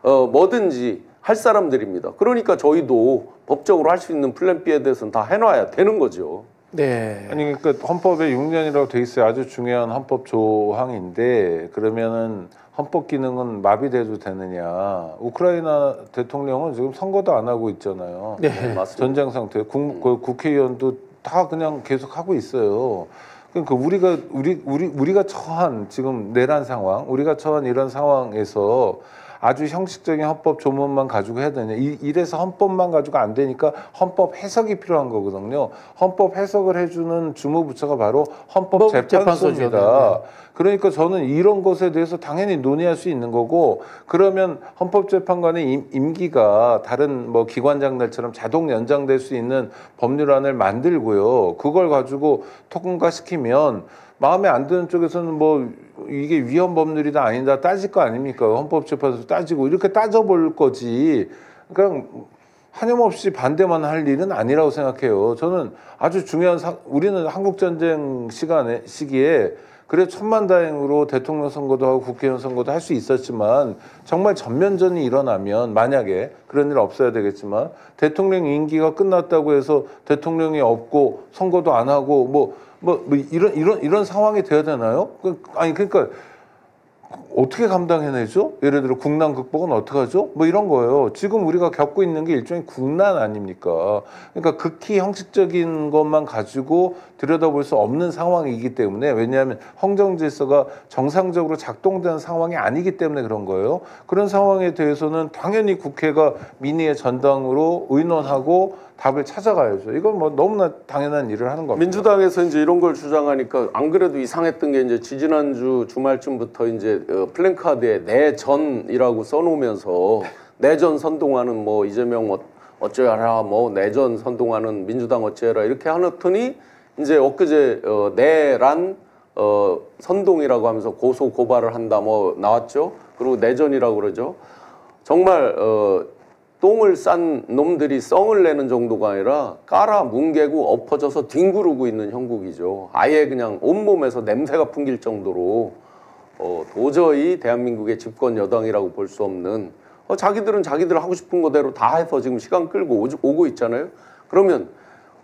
뭐든지 할 사람들입니다. 그러니까 저희도 법적으로 할 수 있는 플랜 B에 대해서는 다 해놔야 되는 거죠. 네. 아니 그러니까 헌법에 6년이라고 돼 있어요. 아주 중요한 헌법 조항인데 그러면은 헌법 기능은 마비돼도 되느냐? 우크라이나 대통령은 지금 선거도 안 하고 있잖아요. 네, 맞습니다. 전쟁 상태. 국회의원도 다 그냥 계속 하고 있어요. 그러니까 우리가 처한 지금 내란 상황, 우리가 처한 이런 상황에서 아주 형식적인 헌법 조문만 가지고 해야 되냐. 이래서 헌법만 가지고 안 되니까 헌법 해석이 필요한 거거든요. 헌법 해석을 해주는 주무부처가 바로 헌법재판소입니다. 그러니까 저는 이런 것에 대해서 당연히 논의할 수 있는 거고 그러면 헌법재판관의 임기가 다른 뭐 기관장들처럼 자동 연장될 수 있는 법률안을 만들고요. 그걸 가지고 통과시키면 마음에 안 드는 쪽에서는 뭐 이게 위헌 법률이다 아니다 따질 거 아닙니까? 헌법재판소에서 따지고 이렇게 따져볼 거지. 그냥 하염없이 반대만 할 일은 아니라고 생각해요. 저는 아주 중요한 우리는 한국전쟁 시기에 그래 천만다행으로 대통령 선거도 하고 국회의원 선거도 할 수 있었지만 정말 전면전이 일어나면 만약에 그런 일 없어야 되겠지만 대통령 임기가 끝났다고 해서 대통령이 없고 선거도 안 하고 이런 상황이 돼야 되나요? 아니 그러니까 어떻게 감당해내죠? 예를 들어 국난 극복은 어떻게 하죠? 뭐 이런 거예요. 지금 우리가 겪고 있는 게 일종의 국난 아닙니까? 그러니까 극히 형식적인 것만 가지고 들여다볼 수 없는 상황이기 때문에 왜냐하면 헌정 질서가 정상적으로 작동되는 상황이 아니기 때문에 그런 거예요. 그런 상황에 대해서는 당연히 국회가 민의의 전당으로 의논하고 답을 찾아가야죠. 이건 뭐 너무나 당연한 일을 하는 겁니다. 민주당에서 이제 이런 걸 주장하니까 안 그래도 이상했던 게 이제 지지난주 주말쯤부터 이제 플랜카드에 내전이라고 써놓으면서 내전 선동하는 뭐 이재명 어쩌라 뭐 내전 선동하는 민주당 어쩌라 이렇게 해놨더니 이제 엊그제 내란 선동이라고 하면서 고소 고발을 한다 뭐 나왔죠. 그리고 내전이라고 그러죠. 정말 똥을 싼 놈들이 썽을 내는 정도가 아니라 깔아 뭉개고 엎어져서 뒹구르고 있는 형국이죠. 아예 그냥 온몸에서 냄새가 풍길 정도로 도저히 대한민국의 집권 여당이라고 볼 수 없는 자기들은 자기들 하고 싶은 거대로 다 해서 지금 시간 끌고 오고 있잖아요. 그러면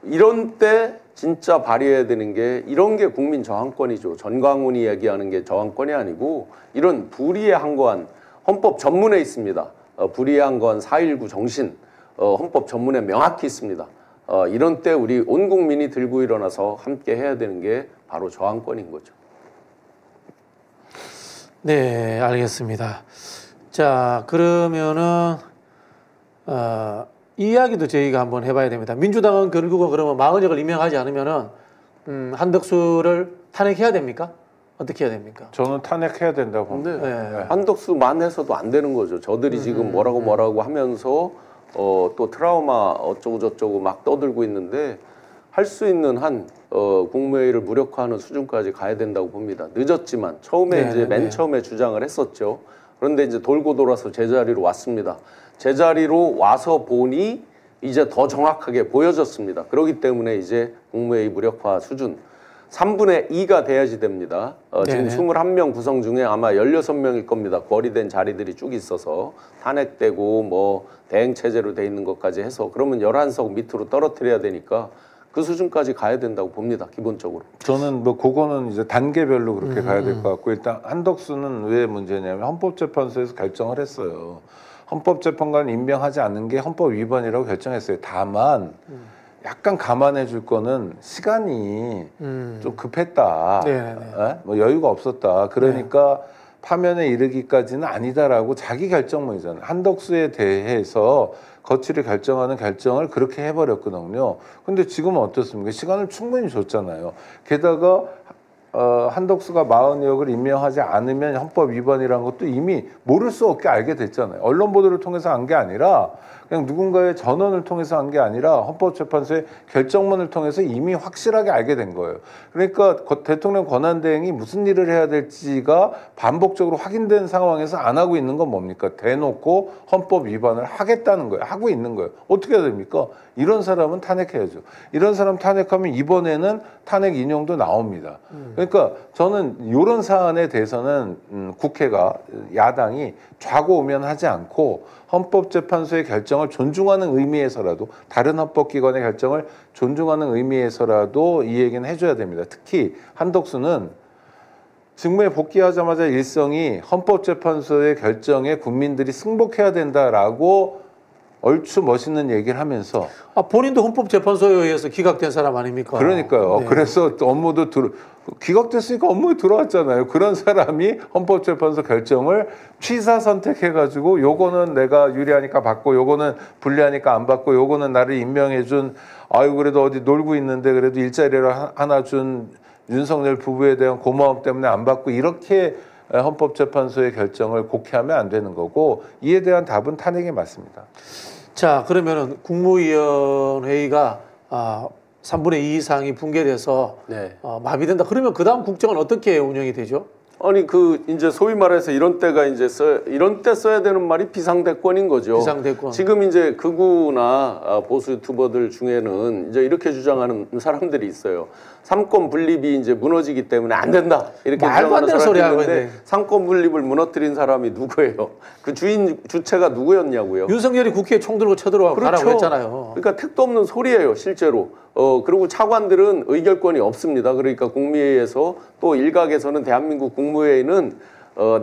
이런 때 진짜 발휘해야 되는 게 이런 게 국민 저항권이죠. 전광훈이 얘기하는 게 저항권이 아니고 이런 불의에 항거한 헌법 전문에 있습니다. 불의에 항거한 4.19 정신 헌법 전문에 명확히 있습니다. 이런 때 우리 온 국민이 들고 일어나서 함께 해야 되는 게 바로 저항권인 거죠. 네, 알겠습니다. 자, 그러면은 이 이야기도 저희가 한번 해봐야 됩니다. 민주당은 결국은 그러면 마은혁을 임명하지 않으면은 한덕수를 탄핵해야 됩니까? 어떻게 해야 됩니까? 저는 탄핵해야 된다고 봅니다. 네. 한덕수만 해서도 안 되는 거죠. 저들이 지금 뭐라고 하면서 또 트라우마 어쩌고 저쩌고 막 떠들고 있는데 할 수 있는 한 국무회의를 무력화하는 수준까지 가야 된다고 봅니다. 늦었지만 처음에 이제 맨 처음에 주장을 했었죠. 그런데 이제 돌고 돌아서 제자리로 왔습니다. 제자리로 와서 보니 이제 더 정확하게 보여졌습니다. 그렇기 때문에 이제 국무회의 무력화 수준 3분의 2가 돼야지 됩니다. 지금 21명 구성 중에 아마 16명일 겁니다. 거리된 자리들이 쭉 있어서 탄핵되고 뭐 대행체제로 돼 있는 것까지 해서 그러면 11석 밑으로 떨어뜨려야 되니까 그 수준까지 가야 된다고 봅니다. 기본적으로. 저는 뭐 그거는 이제 단계별로 그렇게 가야 될 것 같고 일단 한덕수는 왜 문제냐면 헌법재판소에서 결정을 했어요. 헌법재판관 임명하지 않는 게 헌법 위반이라고 결정했어요. 다만 약간 감안해 줄 거는 시간이 좀 급했다. 뭐 여유가 없었다. 그러니까 파면에 이르기까지는 아니다라고 자기 결정문이잖아요. 한덕수에 대해서 거취를 결정하는 결정을 그렇게 해버렸거든요. 근데 지금은 어떻습니까? 시간을 충분히 줬잖아요. 게다가 한덕수가 마은혁을 임명하지 않으면 헌법 위반이라는 것도 이미 모를 수 없게 알게 됐잖아요. 언론 보도를 통해서 한 게 아니라 그냥 누군가의 전원을 통해서 한 게 아니라 헌법재판소의 결정문을 통해서 이미 확실하게 알게 된 거예요. 그러니까 대통령 권한대행이 무슨 일을 해야 될지가 반복적으로 확인된 상황에서 안 하고 있는 건 뭡니까? 대놓고 헌법 위반을 하겠다는 거예요. 하고 있는 거예요. 어떻게 해야 됩니까? 이런 사람은 탄핵해야죠. 이런 사람 탄핵하면 이번에는 탄핵 인용도 나옵니다. 그러니까 저는 이런 사안에 대해서는 국회가 야당이 좌고우면하지 않고 헌법재판소의 결정을 존중하는 의미에서라도 다른 헌법기관의 결정을 존중하는 의미에서라도 이 얘기는 해줘야 됩니다. 특히 한덕수는 직무에 복귀하자마자 일성이 헌법재판소의 결정에 국민들이 승복해야 된다라고 얼추 멋있는 얘기를 하면서 본인도 헌법재판소에 의해서 기각된 사람 아닙니까? 그러니까요. 네. 그래서 업무도 기각됐으니까 업무에 들어왔잖아요. 그런 사람이 헌법재판소 결정을 취사 선택해가지고 요거는 내가 유리하니까 받고 요거는 불리하니까 안 받고 요거는 나를 임명해준 아유 그래도 어디 놀고 있는데 그래도 일자리를 하나 준 윤석열 부부에 대한 고마움 때문에 안 받고 이렇게 헌법재판소의 결정을 곡해하면 안 되는 거고 이에 대한 답은 탄핵이 맞습니다. 자, 그러면은 국무위원회의가 3분의 2 이상이 붕괴돼서 마비된다. 그러면 그 다음 국정은 어떻게 운영이 되죠? 아니 이제 소위 말해서 이런 때가 이제 이런 때 써야 되는 말이 비상대권인 거죠. 비상대권. 지금 이제 극우나 보수 유튜버들 중에는 이제 이렇게 주장하는 사람들이 있어요. 삼권 분립이 이제 무너지기 때문에 안 된다 이렇게 주장하는 사람이 있는데 삼권 분립을 무너뜨린 사람이 누구예요? 그 주체가 누구였냐고요? 윤석열이 국회에 총 들고 쳐들어가고 가라고 했잖아요. 그러니까 택도 없는 소리예요, 실제로. 그리고 차관들은 의결권이 없습니다. 그러니까 국무회의에서 또 일각에서는 대한민국 국무회의는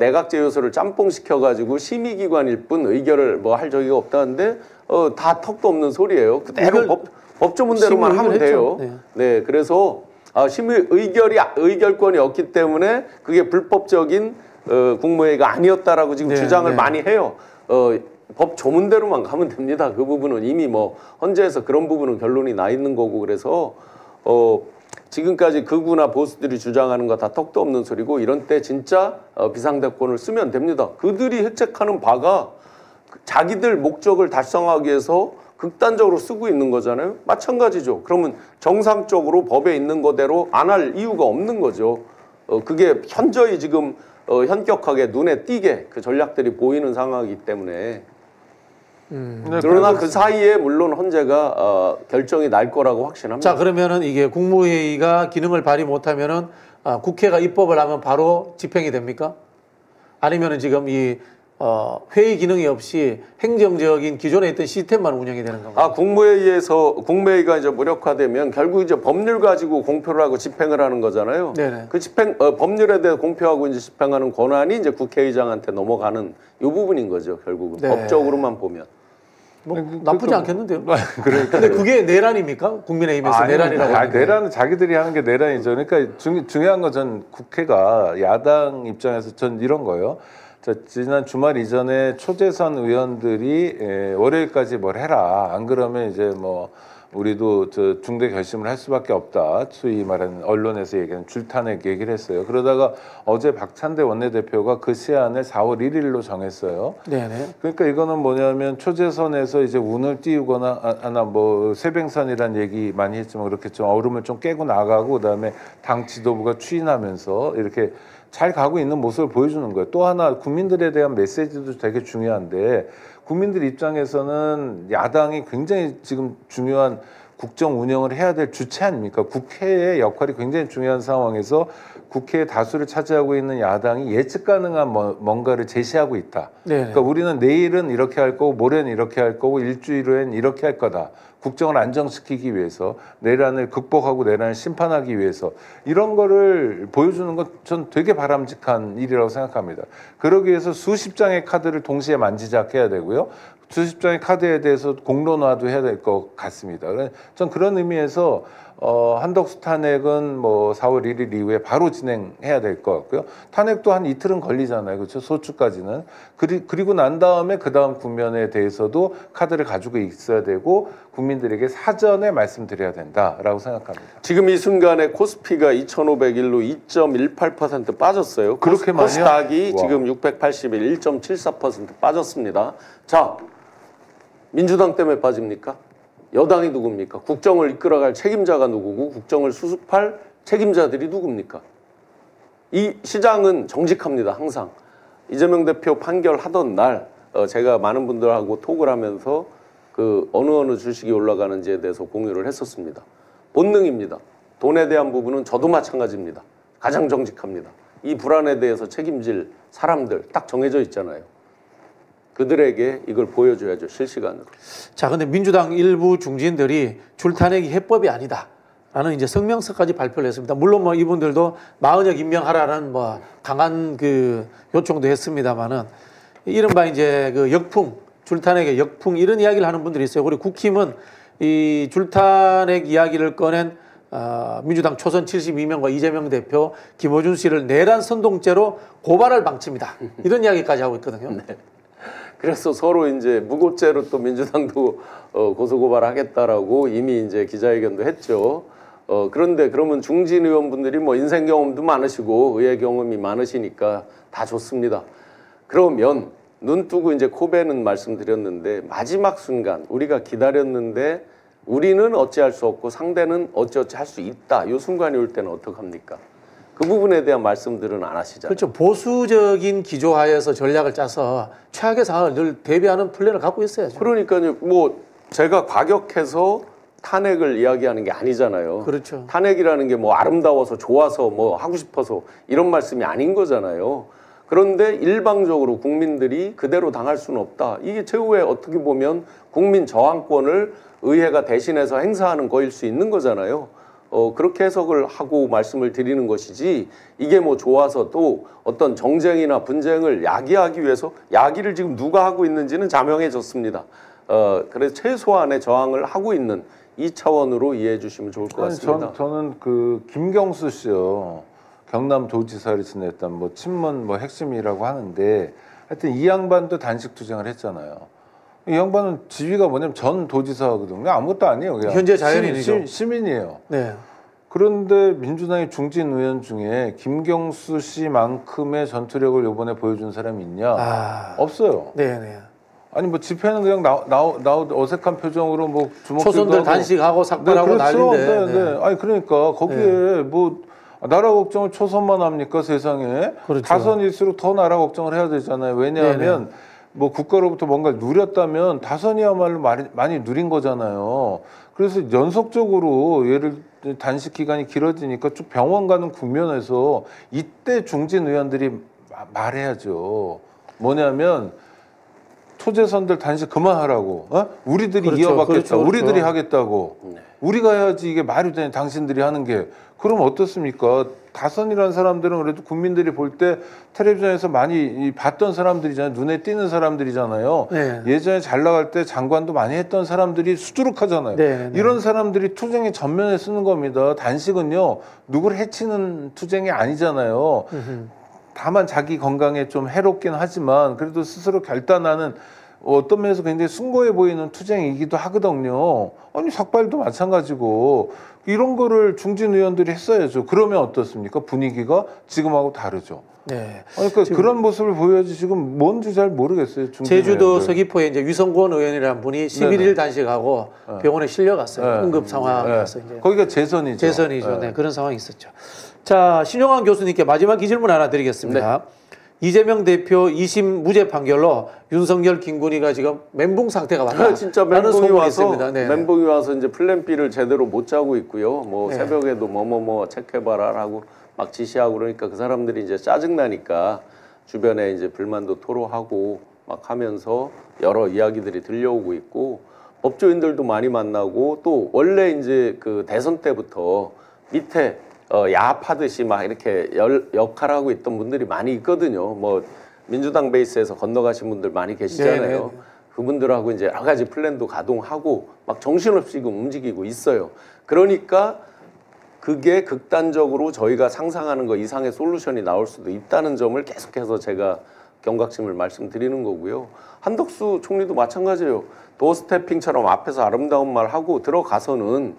내각제 요소를 짬뽕시켜가지고 심의기관일 뿐 의결을 뭐 할 적이 없다는데 다 턱도 없는 소리예요. 그대로 법조문대로만 하면 돼요. 네, 그래서 심의 의결권이 없기 때문에 그게 불법적인 국무회의가 아니었다라고 지금 주장을 많이 해요. 법 조문대로만 가면 됩니다. 그 부분은 이미 뭐 헌재에서 그런 부분은 결론이 나 있는 거고 그래서 지금까지 극우나 보수들이 주장하는 거 다 턱도 없는 소리고 이런 때 진짜 비상대권을 쓰면 됩니다. 그들이 획책하는 바가 자기들 목적을 달성하기 위해서 극단적으로 쓰고 있는 거잖아요. 마찬가지죠. 그러면 정상적으로 법에 있는 거대로 안 할 이유가 없는 거죠. 그게 현저히 지금 현격하게 눈에 띄게 그 전략들이 보이는 상황이기 때문에 그러나 그 사이에 물론 헌재가 결정이 날 거라고 확신합니다. 자, 그러면은 이게 국무회의가 기능을 발휘 못하면은 국회가 입법을 하면 바로 집행이 됩니까? 아니면은 지금 이 회의 기능이 없이 행정적인 기존에 있던 시스템만 운영이 되는 건가요? 국무회의가 이제 무력화되면 결국 이제 법률 가지고 공표를 하고 집행을 하는 거잖아요. 네네. 그 법률에 대해 공표하고 이제 집행하는 권한이 이제 국회의장한테 넘어가는 이 부분인 거죠. 결국은 법적으로만 보면. 뭐 나쁘지 않겠는데요. 그러니까. 근데 그게 내란입니까? 국민의힘에서 내란이라고. 내란은 자기들이 하는 게 내란이죠. 그러니까 중요한 건 전 국회가 야당 입장에서 전 이런 거예요. 자, 지난 주말 이전에 초재선 의원들이 월요일까지 뭘 해라. 안 그러면 이제 뭐 우리도 저 중대 결심을 할 수밖에 없다. 소위 말하는 언론에서 얘기하는 줄탄핵 얘기를 했어요. 그러다가 어제 박찬대 원내대표가 그 시한을 4월 1일로 정했어요. 네네. 그러니까 이거는 뭐냐면 초재선에서 이제 운을 띄우거나 뭐 쇠뱅산이란 얘기 많이 했지만 그렇게 좀 얼음을 좀 깨고 나가고 그다음에 당 지도부가 추인하면서 이렇게 잘 가고 있는 모습을 보여주는 거예요. 또 하나 국민들에 대한 메시지도 되게 중요한데 국민들 입장에서는 야당이 굉장히 지금 중요한 국정 운영을 해야 될 주체 아닙니까? 국회의 역할이 굉장히 중요한 상황에서 국회의 다수를 차지하고 있는 야당이 예측 가능한 뭔가를 제시하고 있다. 그러니까 우리는 내일은 이렇게 할 거고 모레는 이렇게 할 거고 일주일 후엔 이렇게 할 거다. 국정을 안정시키기 위해서 내란을 극복하고 내란을 심판하기 위해서 이런 거를 보여주는 건 전 되게 바람직한 일이라고 생각합니다. 그러기 위해서 수십 장의 카드를 동시에 만지작해야 되고요. 수십 장의 카드에 대해서 공론화도 해야 될 것 같습니다. 전 그런 의미에서 한덕수 탄핵은 뭐 4월 1일 이후에 바로 진행해야 될 것 같고요. 탄핵도 한 이틀은 걸리잖아요. 그렇죠? 소추까지는. 그리고 난 다음에 그 다음 국면에 대해서도 카드를 가지고 있어야 되고 국민들에게 사전에 말씀드려야 된다라고 생각합니다. 지금 이 순간에 코스피가 2,501로 2.18% 빠졌어요. 그렇게 많이요? 코스닥이 지금 681, 1.74% 빠졌습니다. 자, 민주당 때문에 빠집니까? 여당이 누굽니까? 국정을 이끌어갈 책임자가 누구고 국정을 수습할 책임자들이 누굽니까? 이 시장은 정직합니다. 항상. 이재명 대표 판결하던 날 제가 많은 분들하고 톡을 하면서 그 어느 주식이 올라가는지에 대해서 공유를 했었습니다. 본능입니다. 돈에 대한 부분은 저도 마찬가지입니다. 가장 정직합니다. 이 불안에 대해서 책임질 사람들 딱 정해져 있잖아요. 그들에게 이걸 보여줘야죠. 실시간으로. 자, 근데 민주당 일부 중진들이 줄탄핵이 해법이 아니다라는 이제 성명서까지 발표를 했습니다. 물론 뭐 이분들도 마흔역 임명하라는 뭐 강한 그 요청도 했습니다만은 이른바 이제 그 역풍, 줄탄핵의 역풍 이런 이야기를 하는 분들이 있어요. 그리고 국힘은 이 줄탄핵 이야기를 꺼낸 민주당 초선 72명과 이재명 대표, 김어준 씨를 내란 선동죄로 고발할 방침이다. 이런 이야기까지 하고 있거든요. 네. 그래서 서로 이제 무고죄로 또 민주당도 고소고발하겠다라고 이미 이제 기자회견도 했죠. 그런데 그러면 중진 의원분들이 뭐 인생 경험도 많으시고 의회 경험이 많으시니까 다 좋습니다. 그러면 눈 뜨고 이제 코 베는 말씀드렸는데 마지막 순간 우리가 기다렸는데 우리는 어찌할 수 없고 상대는 어찌어찌 할 수 있다. 이 순간이 올 때는 어떡합니까? 그 부분에 대한 말씀들은 안 하시잖아요. 그렇죠. 보수적인 기조하에서 전략을 짜서 최악의 상황을 늘 대비하는 플랜을 갖고 있어야죠. 그러니까요. 뭐 제가 과격해서 탄핵을 이야기하는 게 아니잖아요. 그렇죠. 탄핵이라는 게 뭐 아름다워서 좋아서 뭐 하고 싶어서 이런 말씀이 아닌 거잖아요. 그런데 일방적으로 국민들이 그대로 당할 수는 없다. 이게 최후의 어떻게 보면 국민 저항권을 의회가 대신해서 행사하는 거일 수 있는 거잖아요. 그렇게 해석을 하고 말씀을 드리는 것이지 이게 뭐 좋아서 또 어떤 정쟁이나 분쟁을 야기하기 위해서 야기를 지금 누가 하고 있는지는 자명해졌습니다. 그래서 최소한의 저항을 하고 있는 이 차원으로 이해해 주시면 좋을 것 같습니다. 저는 그 김경수 씨요. 경남도지사를 지냈던 뭐 친문 뭐 핵심이라고 하는데 하여튼 이 양반도 단식 투쟁을 했잖아요. 이 양반은 지위가 뭐냐면 전 도지사거든요. 아무것도 아니에요. 그냥 현재 자연인이죠. 시민이에요. 네. 그런데 민주당의 중진 의원 중에 김경수 씨만큼의 전투력을 이번에 보여준 사람이 있냐? 없어요. 네네. 아니 뭐 집회는 그냥 나오 어색한 표정으로 뭐 주먹질도 초선들 하고. 단식하고 삭발하고 그렇죠. 난리인데. 네. 아니 그러니까 거기에 뭐 나라 걱정을 초선만 합니까 세상에? 그렇죠. 다선일수록 더 나라 걱정을 해야 되잖아요. 왜냐하면 뭐 국가로부터 뭔가를 누렸다면 다선이야말로 많이 누린 거잖아요. 그래서 연속적으로 얘를 단식 기간이 길어지니까 쭉 병원 가는 국면에서 이때 중진 의원들이 말해야죠. 뭐냐면 초재선들 단식 그만하라고. 우리들이 그렇죠. 이어받겠다. 그렇죠. 우리들이 하겠다고. 네. 우리가 해야지 이게 말이 되냐. 당신들이 하는 게. 그럼 어떻습니까? 다선이라는 사람들은 그래도 국민들이 볼 때 텔레비전에서 많이 봤던 사람들이잖아요. 눈에 띄는 사람들이잖아요. 네. 예전에 잘 나갈 때 장관도 많이 했던 사람들이 수두룩하잖아요. 네, 네. 이런 사람들이 투쟁의 전면에 쓰는 겁니다. 단식은요, 누구를 해치는 투쟁이 아니잖아요. 다만 자기 건강에 좀 해롭긴 하지만 그래도 스스로 결단하는 어떤 면에서 굉장히 숭고해 보이는 투쟁이기도 하거든요. 아니 삭발도 마찬가지고 이런 거를 중진 의원들이 했어야죠. 그러면 어떻습니까? 분위기가 지금하고 다르죠. 네. 그러니까 그런 모습을 보여야지 지금 뭔지 잘 모르겠어요. 제주도 의원들. 서귀포에 이제 유성권 의원이라는 분이 11일 단식하고 병원에 실려갔어요. 응급 상황에서 이제 거기가 재선이죠. 재선이죠. 네, 그런 상황이 있었죠. 자, 신용환 교수님께 마지막 질문 하나 드리겠습니다. 네. 이재명 대표 2심 무죄 판결로 윤석열, 김건희가 지금 멘붕 상태가 왔다. 진짜 멘붕이 와서 멘붕이 와서 이제 플랜 B를 제대로 못 짜고 있고요. 뭐 새벽에도 뭐 체크해봐라라고 막 지시하고 그러니까 그 사람들이 이제 짜증 나니까 주변에 이제 불만도 토로하고 막 하면서 여러 이야기들이 들려오고 있고 법조인들도 많이 만나고 또 원래 이제 그 대선 때부터 밑에 야합하듯이 막 이렇게 역할하고 있던 분들이 많이 있거든요. 뭐 민주당 베이스에서 건너가신 분들 많이 계시잖아요. 네네. 그분들하고 이제 여러 가지 플랜도 가동하고 막 정신없이 움직이고 있어요. 그러니까 그게 극단적으로 저희가 상상하는 거 이상의 솔루션이 나올 수도 있다는 점을 계속해서 제가 경각심을 말씀드리는 거고요. 한덕수 총리도 마찬가지예요. 도어스태핑처럼 앞에서 아름다운 말 하고 들어가서는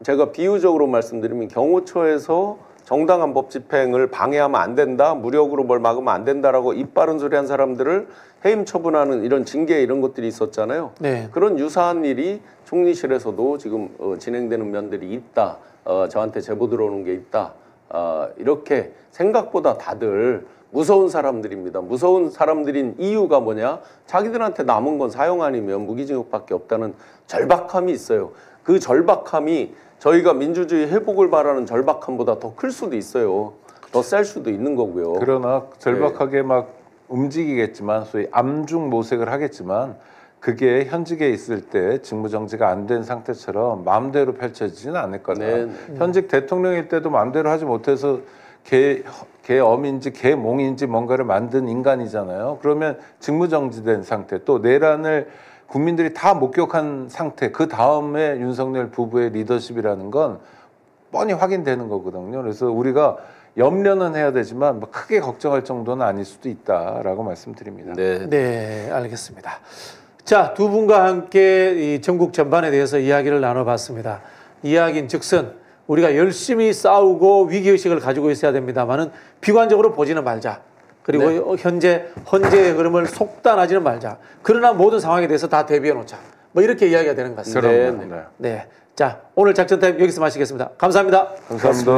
제가 비유적으로 말씀드리면 경호처에서 정당한 법 집행을 방해하면 안 된다, 무력으로 뭘 막으면 안 된다라고 입 바른 소리 한 사람들을 해임 처분하는 이런 징계 이런 것들이 있었잖아요. 네. 그런 유사한 일이 총리실에서도 지금 진행되는 면들이 있다. 저한테 제보 들어오는 게 있다. 이렇게 생각보다 다들 무서운 사람들입니다. 무서운 사람들인 이유가 뭐냐? 자기들한테 남은 건 사형 아니면 무기징역밖에 없다는 절박함이 있어요. 그 절박함이 저희가 민주주의 회복을 바라는 절박함보다 더 클 수도 있어요. 더 셀 수도 있는 거고요. 그러나 절박하게 막 움직이겠지만 소위 암중 모색을 하겠지만 그게 현직에 있을 때 직무정지가 안 된 상태처럼 마음대로 펼쳐지지는 않을 거다. 네. 현직 대통령일 때도 마음대로 하지 못해서 개엄인지 개몽인지 뭔가를 만든 인간이잖아요. 그러면 직무정지된 상태 또 내란을 국민들이 다 목격한 상태 그 다음에 윤석열 부부의 리더십이라는 건 뻔히 확인되는 거거든요. 그래서 우리가 염려는 해야 되지만 뭐 크게 걱정할 정도는 아닐 수도 있다라고 말씀드립니다. 네, 네, 알겠습니다. 자, 두 분과 함께 이 전국 전반에 대해서 이야기를 나눠봤습니다. 이야기인 즉슨 우리가 열심히 싸우고 위기의식을 가지고 있어야 됩니다만은 비관적으로 보지는 말자. 그리고 네. 헌재의 흐름을 속단하지는 말자. 그러나 모든 상황에 대해서 다 대비해 놓자. 뭐 이렇게 이야기가 되는 것 같습니다. 네. 네. 자, 오늘 작전 타임 여기서 마치겠습니다. 감사합니다. 감사합니다.